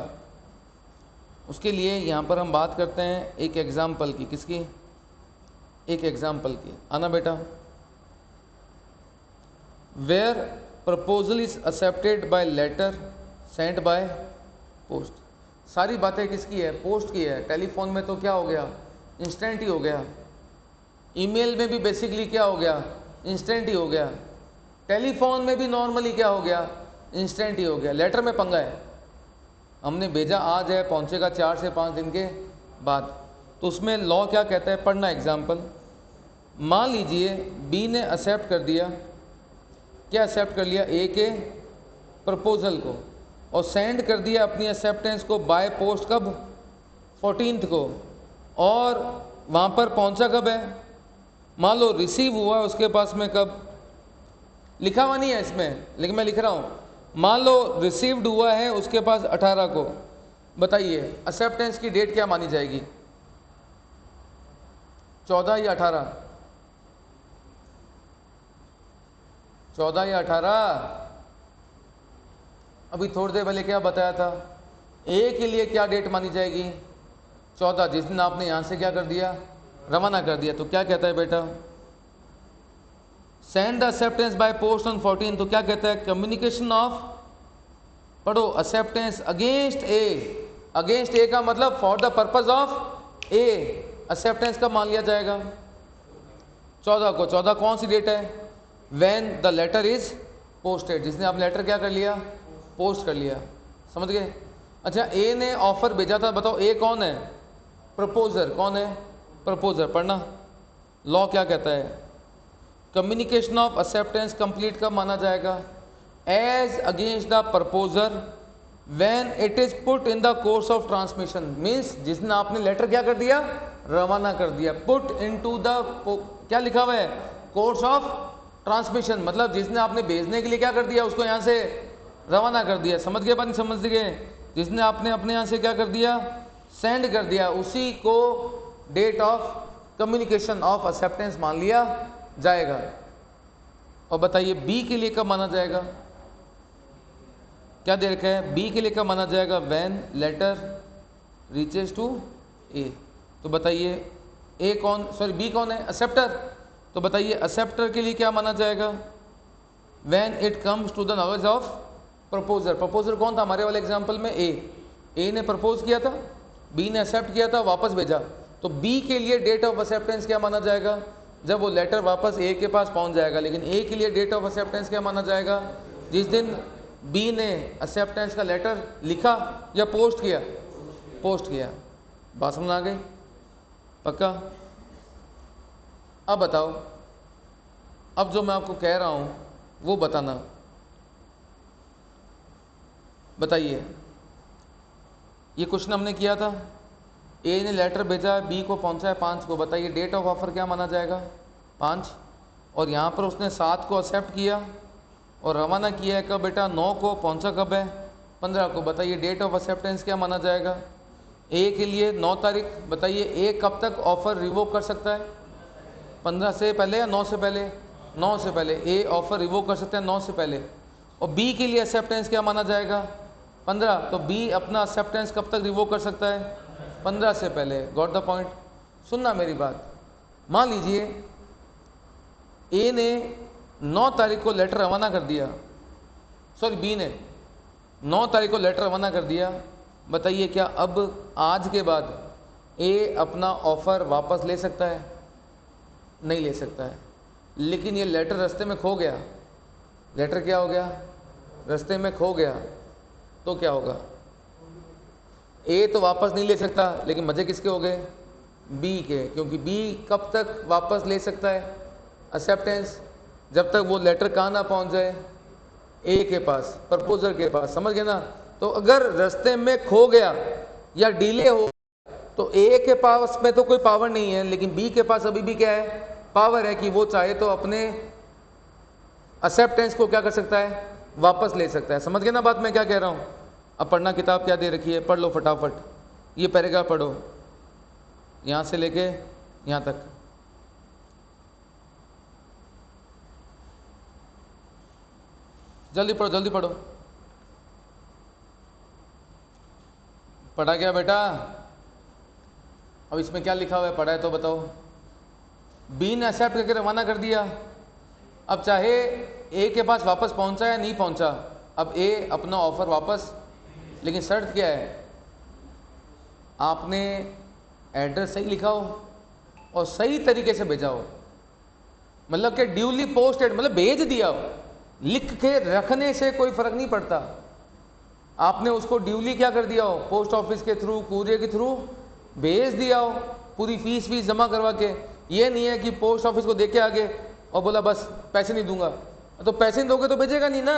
Speaker 1: उसके लिए यहाँ पर हम बात करते हैं एक एग्जाम्पल की। किसकी? एक एग्जाम्पल की। आना बेटा। Where proposal is accepted by letter sent by post. सारी बातें किसकी है? पोस्ट की है। टेलीफोन में तो क्या हो गया? इंस्टेंट ही हो गया। ईमेल में भी बेसिकली क्या हो गया? इंस्टेंट ही हो गया। टेलीफोन में भी नॉर्मली क्या हो गया? इंस्टेंट ही हो गया। लेटर में पंगा है, हमने भेजा आज है, पहुंचेगा 4 से 5 दिन के बाद। तो उसमें लॉ क्या कहता है? पढ़ना एग्जाम्पल। मान लीजिए बी ने एक्सेप्ट कर दिया, क्या एक्सेप्ट कर लिया? ए के प्रपोजल को, और सेंड कर दिया अपनी एक्सेप्टेंस को बाय पोस्ट। कब? 14th को। और वहाँ पर पहुँचा कब है? मान लो रिसीव हुआ उसके पास में कब? लिखा हुआ नहीं है इसमें, लेकिन मैं लिख रहा हूँ। मान लो रिसीव्ड हुआ है उसके पास 18 को। बताइए एक्सेप्टेंस की डेट क्या मानी जाएगी? 14 या 18? 14 या 18? अभी थोड़ी देर पहले क्या बताया था? ए के लिए क्या डेट मानी जाएगी? 14, जिस दिन आपने यहां से क्या कर दिया? रवाना कर दिया। तो क्या कहता है बेटा? Send the acceptance by post on 14। तो क्या कहता है? कम्युनिकेशन ऑफ, पढ़ो, acceptance against A. Against A का मतलब for the purpose of A. Acceptance कब मान लिया जाएगा? 14 को। 14 कौन सी डेट है? When the letter is posted, जिसने आप लेटर क्या कर लिया? पोस्ट कर लिया। समझ गए? अच्छा, ए ने ऑफर भेजा था, बताओ ए कौन है? प्रपोजर। कौन है? प्रपोजर। पढ़ना लॉ क्या कहता है? कम्युनिकेशन ऑफ एक्सेप्टेंस कंप्लीट कब माना जाएगा? As against the proposer when it is put in the course of transmission, means जिसने आपने लेटर क्या कर दिया, रवाना कर दिया। पुट इनटू द, क्या लिखा हुआ है, कोर्स ऑफ ट्रांसमिशन, मतलब जिसने आपने भेजने के लिए क्या कर दिया, उसको यहां से रवाना कर दिया। समझ गए बात, समझ गए? जिसने आपने अपने यहां से क्या कर दिया, सेंड कर दिया, उसी को date of communication of acceptance मान लिया जाएगा। और बताइए बी के लिए कब माना जाएगा, क्या दे रखा है, बी के लिए कब माना जाएगा, व्हेन लेटर रीचेस टू ए। तो बताइए ए कौन, सॉरी बी कौन है, एक्सेप्टर। तो बताइए एक्सेप्टर के लिए क्या माना जाएगा, when it comes to the knowledge of proposer. Proposer कौन था हमारे वाले एग्जांपल में, ए ने प्रपोज किया था, बी ने एक्सेप्ट किया था, वापस भेजा। तो बी के लिए डेट ऑफ एक्सेप्टेंस क्या माना जाएगा, जब वो लेटर वापस ए के पास पहुंच जाएगा। लेकिन ए के लिए डेट ऑफ एक्सेप्टेंस क्या माना जाएगा, जिस दिन बी ने एक्सेप्टेंस का लेटर लिखा या पोस्ट किया, पोस्ट किया। बात समझ आ गई, पक्का? अब बताओ, अब जो मैं आपको कह रहा हूं वो बताना। बताइए, ये क्वेश्चन हमने किया था, ए ने लेटर भेजा, बी को पहुंचा है 5 को। बताइए डेट ऑफ ऑफर क्या माना जाएगा, 5। और यहाँ पर उसने 7 को एक्सेप्ट किया और रवाना किया है कब बेटा, 9 को। पहुंचा कब है, 15 को। बताइए डेट ऑफ एक्सेप्टेंस क्या माना जाएगा, ए के लिए 9 तारीख। बताइए ए कब तक ऑफर रिवोक कर सकता है, 15 से पहले या 9 से पहले, 9 से पहले। ए ऑफर रिवोक कर सकता है 9 से पहले। और बी के लिए एक्सेप्टेंस क्या माना जाएगा, 15। तो बी अपना एक्सेप्टेंस कब तक रिवोक कर सकता है, 15 से पहले। Got the point? सुनना मेरी बात, मान लीजिए ए ने 9 तारीख को लेटर रवाना कर दिया, सॉरी बी ने 9 तारीख को लेटर रवाना कर दिया। बताइए क्या अब आज के बाद ए अपना ऑफर वापस ले सकता है, नहीं ले सकता है। लेकिन ये लेटर रास्ते में खो गया, लेटर क्या हो गया, रास्ते में खो गया। तो क्या होगा, ए तो वापस नहीं ले सकता, लेकिन मजे किसके हो गए, बी के। क्योंकि बी कब तक वापस ले सकता है एक्सेप्टेंस, जब तक वो लेटर कहाँ ना पहुंच जाए, ए के पास, प्रपोजर के पास। समझ गए ना? तो अगर रास्ते में खो गया या डिले हो तो ए के पास में तो कोई पावर नहीं है, लेकिन बी के पास अभी भी क्या है, पावर है कि वो चाहे तो अपने एक्सेप्टेंस को क्या कर सकता है, वापस ले सकता है। समझ गए ना बात मैं क्या कह रहा हूं? अब पढ़ना, किताब क्या दे रखी है, पढ़ लो फटाफट। ये पैराग्राफ पढ़ो, यहां से लेके यहां तक। जल्दी पढ़ो, जल्दी पढ़ो। पढ़ा क्या बेटा? अब इसमें क्या लिखा हुआ है, पढ़ा है तो बताओ। बी ने एक्सेप्ट करके रवाना कर दिया। अब चाहे ए के पास वापस पहुंचा या नहीं पहुंचा, अब ए अपना ऑफर वापस, लेकिन शर्त क्या है, आपने एड्रेस सही लिखा हो और सही तरीके से भेजा हो। मतलब कि ड्यूली पोस्टेड, मतलब भेज दिया हो। लिख के रखने से कोई फर्क नहीं पड़ता, आपने उसको ड्यूली क्या कर दिया हो, पोस्ट ऑफिस के थ्रू, कूरियर के थ्रू भेज दिया हो, पूरी फीस जमा करवा के। ये नहीं है कि पोस्ट ऑफिस को देके आगे और बोला बस पैसे नहीं दूंगा। तो पैसे नहीं दोगे तो भेजेगा नहीं ना।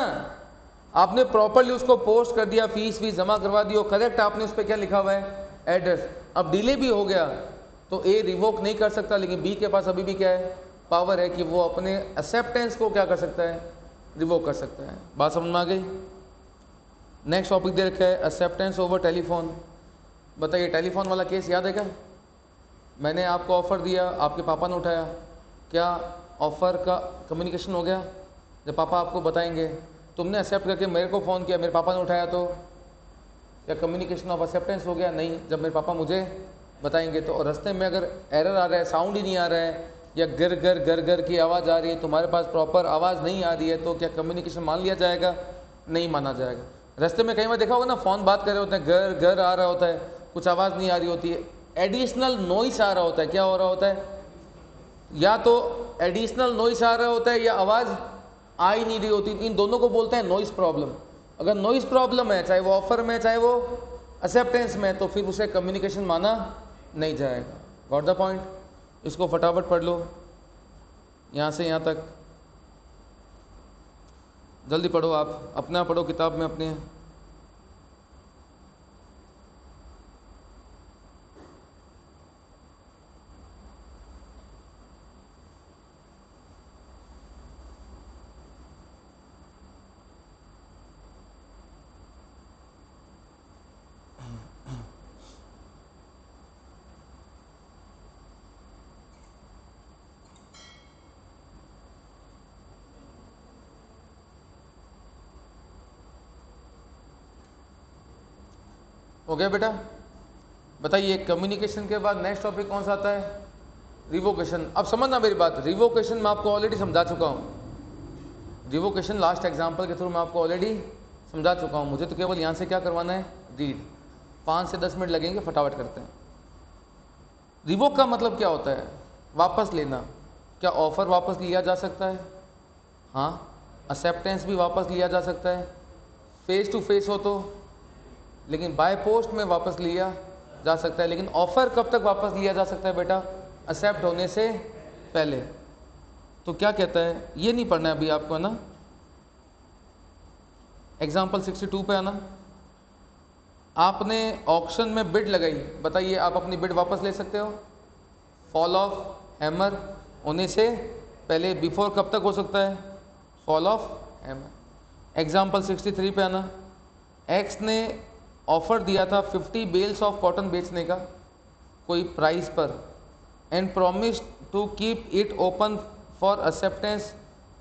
Speaker 1: आपने प्रॉपरली उसको पोस्ट कर दिया, फीस जमा करवा दी, करेक्ट आपने उस पर क्या लिखा हुआ है, एड्रेस। अब डिले भी हो गया तो ए रिवोक नहीं कर सकता, लेकिन बी के पास अभी भी क्या है, पावर है कि वो अपने एक्सेप्टेंस को क्या कर सकता है, रिवोक कर सकता है। बात समझ में आ गई? नेक्स्ट टॉपिक दे रखा है एक्सेप्टेंस ओवर टेलीफोन। बताइए टेलीफोन वाला केस याद है क्या? मैंने आपको ऑफर दिया, आपके पापा ने उठाया, क्या ऑफर का कम्युनिकेशन हो गया? जब पापा आपको बताएंगे, तुमने एक्सेप्ट करके मेरे को फ़ोन किया, मेरे पापा ने उठाया, तो क्या कम्युनिकेशन ऑफ एक्सेप्टेंस हो गया? नहीं। जब मेरे पापा मुझे बताएंगे तो रास्ते में अगर एरर आ रहा है, साउंड ही नहीं आ रहा है, या गर गर गर गर की आवाज़ आ रही है, तुम्हारे पास प्रॉपर आवाज़ नहीं आ रही है, तो क्या कम्युनिकेशन मान लिया जाएगा? नहीं माना जाएगा। रास्ते में कई बार देखा होगा ना, फ़ोन बात कर रहे होते हैं, घर घर आ रहा होता है, कुछ आवाज़ नहीं आ रही होती है, एडिशनल नॉइस आ रहा होता है। क्या हो रहा होता है? या तो एडिशनल नॉइस आ रहा होता है या आवाज़ आ ही नहीं रही होती। इन दोनों को बोलते हैं नॉइस प्रॉब्लम। अगर नॉइस प्रॉब्लम है, चाहे वो ऑफर में चाहे वो एक्सेप्टेंस में, तो फिर उसे कम्युनिकेशन माना नहीं जाएगा। Got the point? इसको फटाफट पढ़ लो, यहाँ से यहाँ तक जल्दी पढ़ो। आप अपना पढ़ो, किताब में अपने। हो गया बेटा? बताइए कम्युनिकेशन के बाद नेक्स्ट टॉपिक कौन सा आता है? रिवोकेशन। अब समझना मेरी बात, रिवोकेशन मैं आपको ऑलरेडी समझा चुका हूँ। रिवोकेशन लास्ट एग्जाम्पल के थ्रू मैं आपको ऑलरेडी समझा चुका हूँ। मुझे तो केवल यहाँ से क्या करवाना है, रीड। 5 से 10 मिनट लगेंगे, फटाफट करते हैं। रिवोक का मतलब क्या होता है? वापस लेना। क्या ऑफर वापस लिया जा सकता है? हाँ। एक्सेप्टेंस भी वापस लिया जा सकता है, फेस टू फेस हो तो, लेकिन बाय पोस्ट में वापस लिया जा सकता है। लेकिन ऑफर कब तक वापस लिया जा सकता है बेटा? एक्सेप्ट होने से पहले। तो क्या कहता है, ये नहीं पढ़ना है अभी आपको, है ना? एग्जाम्पल 62 पे आना। आपने ऑक्शन में बिड लगाई, बताइए आप अपनी बिड वापस ले सकते हो? फॉल ऑफ हैमर होने से पहले, बिफोर कब तक हो सकता है? Fall of hammer. एग्जाम्पल 63 पे आना। एक्स ने ऑफर दिया था 50 बेल्स ऑफ कॉटन बेचने का कोई प्राइस पर, and promise to keep it open for acceptance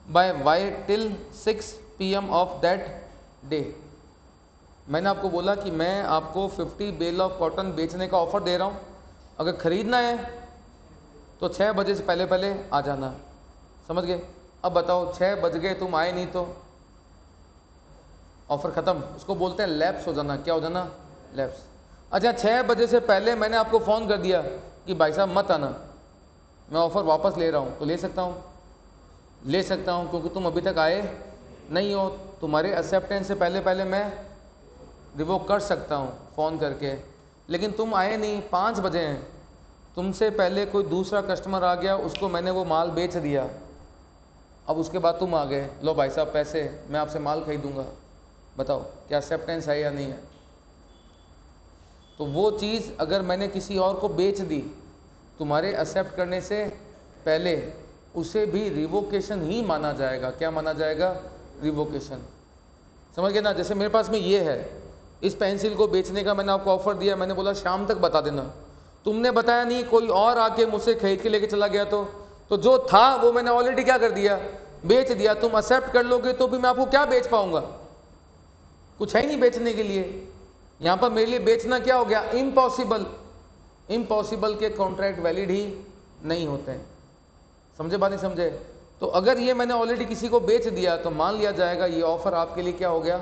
Speaker 1: by Y till 6 PM of that day. मैंने आपको बोला कि मैं आपको 50 बेल ऑफ कॉटन बेचने का ऑफर दे रहा हूँ, अगर खरीदना है तो 6 बजे से पहले पहले आ जाना। समझ गए? अब बताओ 6 बज गए, तुम आए नहीं तो ऑफर खत्म। उसको बोलते हैं लैप्स हो जाना। क्या हो जाना? लैप्स। अच्छा, 6 बजे से पहले मैंने आपको फ़ोन कर दिया कि भाई साहब मत आना, मैं ऑफ़र वापस ले रहा हूँ, तो ले सकता हूँ? ले सकता हूँ, क्योंकि तुम अभी तक आए नहीं हो। तुम्हारे एक्सेप्टेंस से पहले पहले मैं रिवोक कर सकता हूँ फ़ोन करके, लेकिन तुम आए नहीं, 5 बजे हैं, तुमसे पहले कोई दूसरा कस्टमर आ गया, उसको मैंने वो माल बेच दिया, अब उसके बाद तुम आ गए, लो भाई साहब पैसे, मैं आपसे माल खरीदूंगा। बताओ क्या एक्सेप्टेंस है या नहीं है? तो वो चीज़ अगर मैंने किसी और को बेच दी तुम्हारे एक्सेप्ट करने से पहले, उसे भी रिवोकेशन ही माना जाएगा। क्या माना जाएगा? रिवोकेशन। समझ गए ना? जैसे मेरे पास में ये है, इस पेंसिल को बेचने का मैंने आपको ऑफर दिया, मैंने बोला शाम तक बता देना, तुमने बताया नहीं, कोई और आके मुझसे खरीद के लेके चला गया तो जो था वो मैंने ऑलरेडी क्या कर दिया? बेच दिया। तुम एक्सेप्ट कर लोगे तो भी मैं आपको क्या बेच पाऊंगा? कुछ है ही नहीं बेचने के लिए। यहां पर मेरे लिए बेचना क्या हो गया? इम्पॉसिबल। इम्पॉसिबल के कॉन्ट्रैक्ट वैलिड ही नहीं होते हैं। समझे बात? नहीं समझे? तो अगर ये मैंने ऑलरेडी किसी को बेच दिया तो मान लिया जाएगा ये ऑफर आपके लिए क्या हो गया?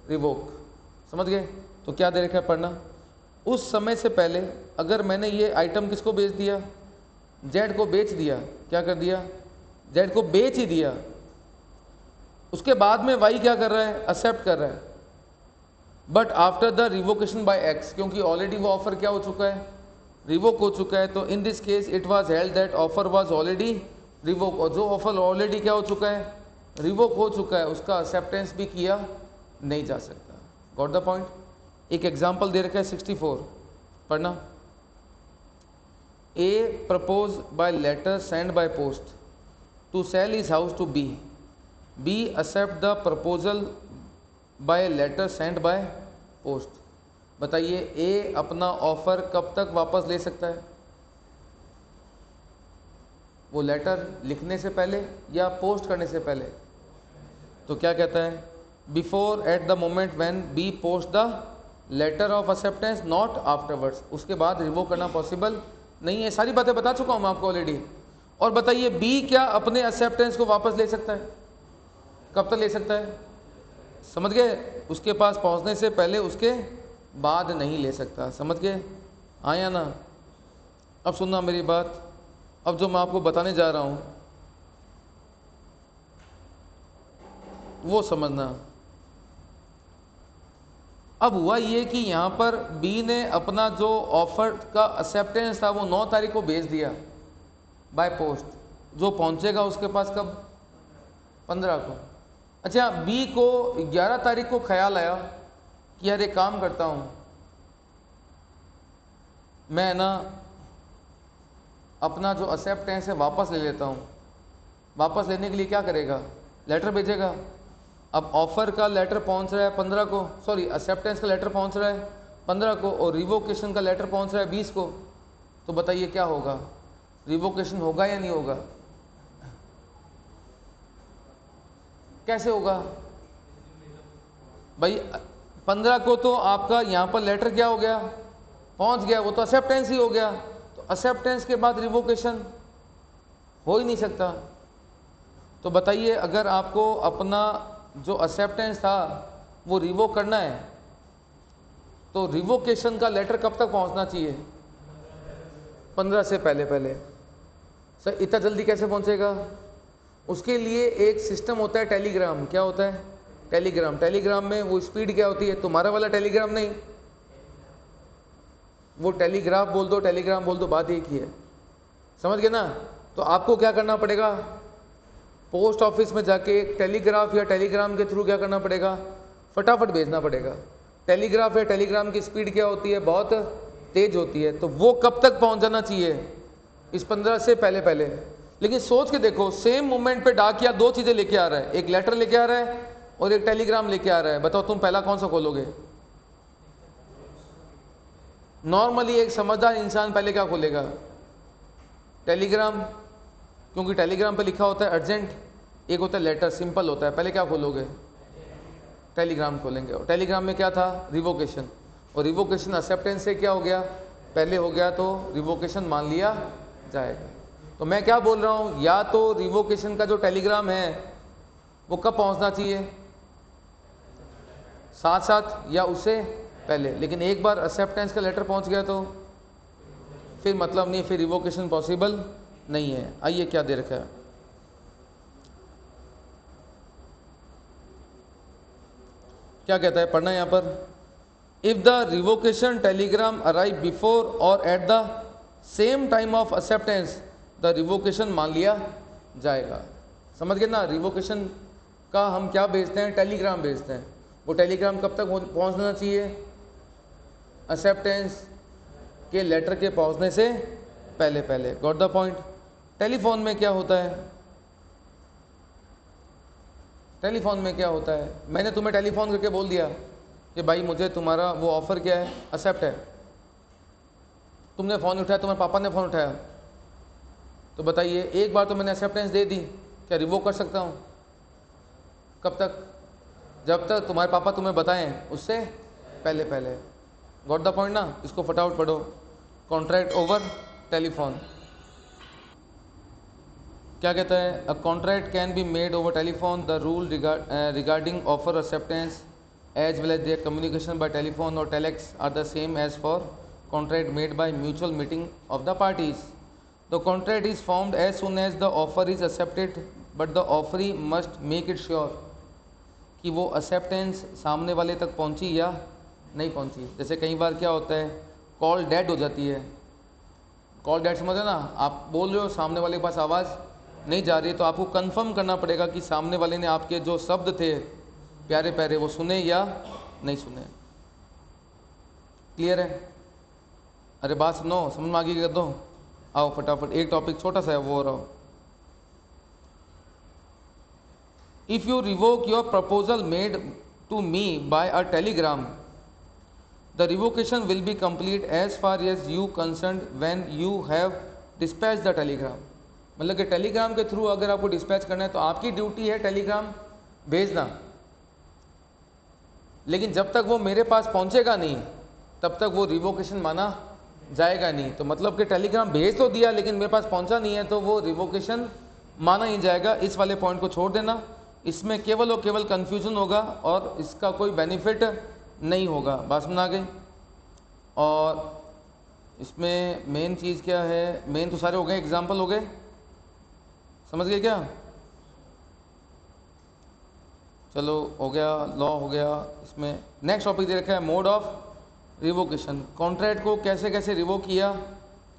Speaker 1: रिवोक। समझ गए? तो क्या दे रखा है पढ़ना। उस समय से पहले अगर मैंने ये आइटम किसको बेच दिया? जेड को बेच दिया। क्या कर दिया? जेड को बेच ही दिया। उसके बाद में वाई क्या कर रहा है? एक्सेप्ट कर रहा है। But after the revocation by X, क्योंकि ऑलरेडी वो ऑफर क्या हो चुका है? रिवोक हो चुका है। तो in this case it was held that offer was already revoke. और जो ऑफर ऑलरेडी क्या हो चुका है? रिवोक हो चुका है, उसका एक्सेप्टेंस भी किया नहीं जा सकता। Got the point? एक एग्जाम्पल दे रखा है 64, पढ़ना। A propose by letter send by post to sell his house to B. B accept the proposal by letter send by post. बताइए ए अपना ऑफर कब तक वापस ले सकता है? वो लेटर लिखने से पहले या पोस्ट करने से पहले? तो क्या कहता है? Before at the moment when B post the letter of acceptance, not afterwards. उसके बाद रिवोक करना पॉसिबल नहीं है। सारी बातें बता चुका हूं मैं आपको ऑलरेडी। और बताइए बी क्या अपने एक्सेप्टेंस को वापस ले सकता है? कब तक ले सकता है? समझ गए? उसके पास पहुंचने से पहले, उसके बाद नहीं ले सकता। समझ गए? आया ना? अब सुनना मेरी बात। अब जो मैं आपको बताने जा रहा हूं वो समझना। अब हुआ ये कि यहां पर बी ने अपना जो ऑफर का एक्सेप्टेंस था वो 9 तारीख को भेज दिया बाय पोस्ट। जो पहुंचेगा उसके पास कब? 15 को। अच्छा, बी को 11 तारीख को ख्याल आया कि यार एक काम करता हूं, मैं ना अपना जो एक्सेप्टेंस है वापस ले लेता हूं। वापस लेने के लिए क्या करेगा? लेटर भेजेगा। अब ऑफर का लेटर पहुंच रहा है 15 को, सॉरी एक्सेप्टेंस का लेटर पहुंच रहा है 15 को, और रिवोकेशन का लेटर पहुंच रहा है 20 को। तो बताइए क्या होगा? रिवोकेशन होगा या नहीं होगा? कैसे होगा भाई? 15 को तो आपका यहाँ पर लेटर क्या हो गया, पहुँच गया, वो तो एक्सेप्टेंस ही हो गया। तो एक्सेप्टेंस के बाद रिवोकेशन हो ही नहीं सकता। तो बताइए, अगर आपको अपना जो एक्सेप्टेंस था वो रिवोक करना है तो रिवोकेशन का लेटर कब तक पहुंचना चाहिए? 15 से पहले पहले। सर इतना जल्दी कैसे पहुंचेगा? उसके लिए एक सिस्टम होता है टेलीग्राम। क्या होता है? टेलीग्राम। टेलीग्राम में वो स्पीड क्या होती है? तुम्हारा वाला टेलीग्राम नहीं, वो टेलीग्राफ बोल दो, टेलीग्राम बोल दो, बात एक ही है। समझ गए ना? तो आपको क्या करना पड़ेगा? पोस्ट ऑफिस में जाके टेलीग्राफ या टेलीग्राम के थ्रू क्या करना पड़ेगा? फटाफट भेजना पड़ेगा। टेलीग्राफ या टेलीग्राम की स्पीड क्या होती है? बहुत तेज होती है। तो वो कब तक पहुंच जाना चाहिए? इस 15 से पहले पहले। लेकिन सोच के देखो, सेम मोमेंट पे डाकिया दो चीजें लेके आ रहा है, एक लेटर लेके आ रहा है और एक टेलीग्राम लेके आ रहा है। बताओ तुम पहला कौन सा खोलोगे? नॉर्मली एक समझदार इंसान पहले क्या खोलेगा? टेलीग्राम, क्योंकि टेलीग्राम पे लिखा होता है अर्जेंट, एक होता है लेटर, सिंपल होता है। पहले क्या खोलोगे? टेलीग्राम खोलेंगे। और टेलीग्राम में क्या था? रिवोकेशन। और रिवोकेशन एक्सेप्टेंस से क्या हो गया? पहले हो गया, तो रिवोकेशन मान लिया जाएगा। तो मैं क्या बोल रहा हूं, या तो रिवोकेशन का जो टेलीग्राम है वो कब पहुंचना चाहिए? साथ साथ या उससे पहले। लेकिन एक बार एक्सेप्टेंस का लेटर पहुंच गया तो फिर मतलब नहीं, फिर रिवोकेशन पॉसिबल नहीं है। आइए क्या दे रखा है, क्या कहता है, पढ़ना यहां पर। If the revocation telegram arrive before और at the same time of acceptance, the revocation मान लिया जाएगा। समझ गए ना? रिवोकेशन का हम क्या भेजते हैं? टेलीग्राम भेजते हैं। वो टेलीग्राम कब तक पहुंचना चाहिए? एक्सेप्टेंस के लेटर के पहुंचने से पहले पहले। Got the point? टेलीफोन में क्या होता है? टेलीफोन में क्या होता है? मैंने तुम्हें टेलीफोन करके बोल दिया कि भाई मुझे तुम्हारा वो ऑफर क्या है, एक्सेप्ट है। तुमने फ़ोन उठाया, तुम्हारे पापा ने फ़ोन उठाया, तो बताइए, एक बार तो मैंने एक्सेप्टेंस दे दी, क्या रिवोक कर सकता हूँ? कब तक? जब तक तुम्हारे पापा तुम्हें बताएं, उससे पहले पहले। गॉट द पॉइंट ना? इसको फटाफट पढ़ो। कॉन्ट्रैक्ट ओवर टेलीफोन क्या कहता है? A contract can be made over telephone. The rule regarding offer acceptance as well as their communication by telephone or telex are the same as for contract made by mutual meeting of the parties. The contract is formed as soon as the offer is accepted, but the offeree must make it sure कि वो acceptance सामने वाले तक पहुंची या नहीं पहुंची। जैसे कई बार क्या होता है, कॉल डेड हो जाती है। कॉल डेड समझे ना? आप बोल रहे हो, सामने वाले के पास आवाज़ नहीं जा रही है, तो आपको कंफर्म करना पड़ेगा कि सामने वाले ने आपके जो शब्द थे प्यारे प्यारे वो सुने या नहीं सुने। क्लियर है? अरे बात सुनो, समझ में आगे कर दो। आओ फटाफट, एक टॉपिक छोटा सा है वो हो रहा हो। If you revoke your proposal made to me by a telegram, the revocation will be complete as far as you concern when you have dispatch the telegram. मतलब कि टेलीग्राम के थ्रू अगर आपको डिस्पैच करना है तो आपकी ड्यूटी है टेलीग्राम भेजना, लेकिन जब तक वो मेरे पास पहुंचेगा नहीं तब तक वो रिवोकेशन माना जाएगा नहीं। तो मतलब कि टेलीग्राम भेज तो दिया लेकिन मेरे पास पहुंचा नहीं है, तो वो रिवोकेशन माना ही जाएगा। इस वाले पॉइंट को छोड़ देना, इसमें केवल और केवल कंफ्यूजन होगा और इसका कोई बेनिफिट नहीं होगा। बात समझ आ गई? और इसमें मेन चीज़ क्या है? मेन तो सारे हो गए, एग्जाम्पल हो गए, समझ गए क्या? चलो हो गया, लॉ हो गया। इसमें नेक्स्ट टॉपिक दे रखा है मोड ऑफ रिवोकेशन। कॉन्ट्रैक्ट को कैसे कैसे रिवोक किया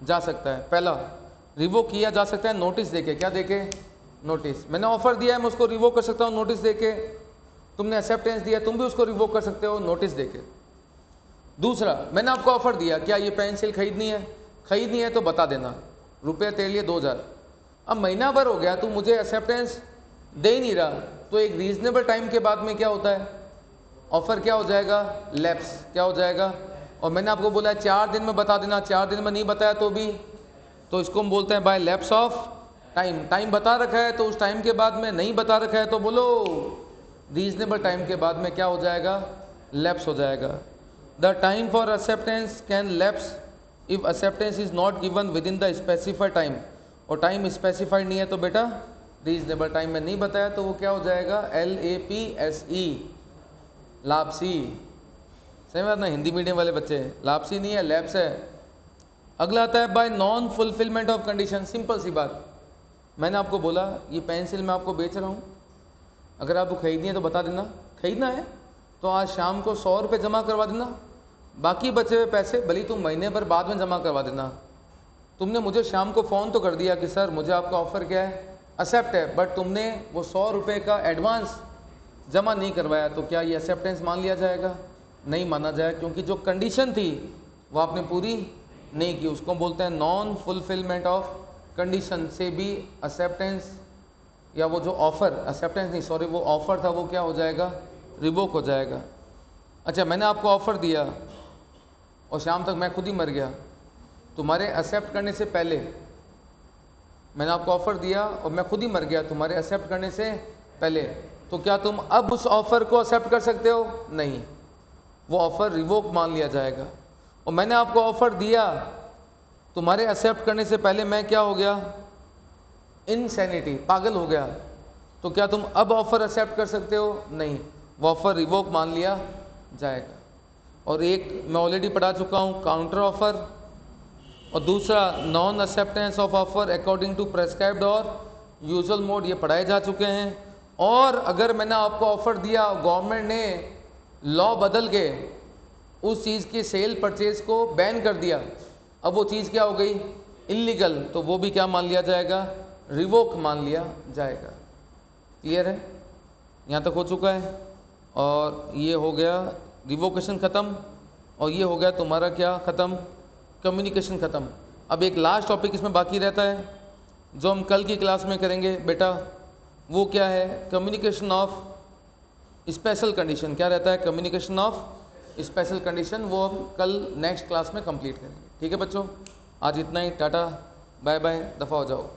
Speaker 1: जा सकता है? पहला, रिवोक किया जा सकता है नोटिस देके। क्या देके? नोटिस। मैंने ऑफर दिया है, मैं उसको रिवोक कर सकता हूँ नोटिस देके। तुमने एक्सेप्टेंस दिया, तुम भी उसको रिवोक कर सकते हो नोटिस देके। दूसरा, मैंने आपको ऑफर दिया, क्या ये पेंसिल खरीदनी है? खरीदनी है तो बता देना, रुपये तेरे लिए 2000। अब महीना भर हो गया, तू मुझे एक्सेप्टेंस दे ही नहीं रहा, तो एक रीजनेबल टाइम के बाद में क्या होता है? ऑफर क्या हो जाएगा? लैप्स। क्या हो जाएगा? और मैंने आपको बोला है 4 दिन में बता देना, 4 दिन में नहीं बताया तो भी, तो इसको हम बोलते हैं by lapse of time. Time बता रखा है तो उस टाइम के बाद में नहीं बता रखा है तो बोलो रीजनेबल टाइम के बाद में क्या हो जाएगा? लैप्स हो जाएगा। The time for acceptance can lapse if acceptance is not given with in the specified time, और टाइम स्पेसिफाइड नहीं है तो बेटा रीजनेबल टाइम में नहीं बताया तो वो क्या हो जाएगा, LAPSE, लापसी। सही बात ना, हिंदी मीडियम वाले बच्चे, लापसी नहीं है लैप्स है। अगला आता है by non fulfilment of condition. Simple सी बात, मैंने आपको बोला ये पेंसिल मैं आपको बेच रहा हूँ, अगर आपको खरीदनी है तो बता देना, खरीदना है तो आज शाम को 100 रुपये जमा करवा देना, बाकी बचे हुए पैसे भले तुम महीने भर बाद में जमा करवा देना। तुमने मुझे शाम को फ़ोन तो कर दिया कि सर मुझे आपका ऑफ़र क्या है, एक्सेप्ट है, बट तुमने वो 100 रुपये का एडवांस जमा नहीं करवाया, तो क्या ये एक्सेप्टेंस मान लिया जाएगा? नहीं माना जाएगा, क्योंकि जो कंडीशन थी वो आपने पूरी नहीं की। उसको बोलते हैं नॉन फुलफिलमेंट ऑफ कंडीशन से भी एक्सेप्टेंस या वो जो ऑफ़र, एक्सेप्टेंस नहीं सॉरी, वो ऑफ़र था वो क्या हो जाएगा, रिवोक हो जाएगा। अच्छा, मैंने आपको ऑफ़र दिया और शाम तक मैं खुद ही मर गया, तुम्हारे एक्सेप्ट करने से पहले मैंने आपको ऑफ़र दिया और मैं खुद ही मर गया तुम्हारे एक्सेप्ट करने से पहले, तो क्या तुम अब उस ऑफ़र को एक्सेप्ट कर सकते हो? नहीं, वो ऑफ़र रिवोक मान लिया जाएगा। और मैंने आपको ऑफ़र दिया तुम्हारे एक्सेप्ट करने से पहले, मैं क्या हो गया, इनसैनिटी, पागल हो गया, तो क्या तुम अब ऑफ़र एक्सेप्ट कर सकते हो? नहीं, वो ऑफ़र रिवोक मान लिया जाएगा। और एक मैं ऑलरेडी पढ़ा चुका हूँ, काउंटर ऑफ़र, और दूसरा non acceptance of offer according to prescribed और यूजुअल मोड, ये पढ़ाए जा चुके हैं। और अगर मैंने आपको ऑफ़र दिया, गवर्नमेंट ने लॉ बदल के उस चीज़ की सेल परचेज को बैन कर दिया, अब वो चीज़ क्या हो गई, इलीगल, तो वो भी क्या मान लिया जाएगा, रिवोक मान लिया जाएगा। क्लियर है? यहाँ तक हो चुका है। और ये हो गया रिवोकेशन ख़त्म, और ये हो गया तुम्हारा क्या ख़त्म, कम्युनिकेशन ख़त्म। अब एक लास्ट टॉपिक इसमें बाकी रहता है जो हम कल की क्लास में करेंगे बेटा, वो क्या है, कम्युनिकेशन ऑफ स्पेशल कंडीशन। क्या रहता है, कम्युनिकेशन ऑफ स्पेशल कंडीशन, वो हम कल नेक्स्ट क्लास में कंप्लीट करेंगे। ठीक है बच्चों, आज इतना ही, टाटा बाय बाय, दफ़ा हो जाओ।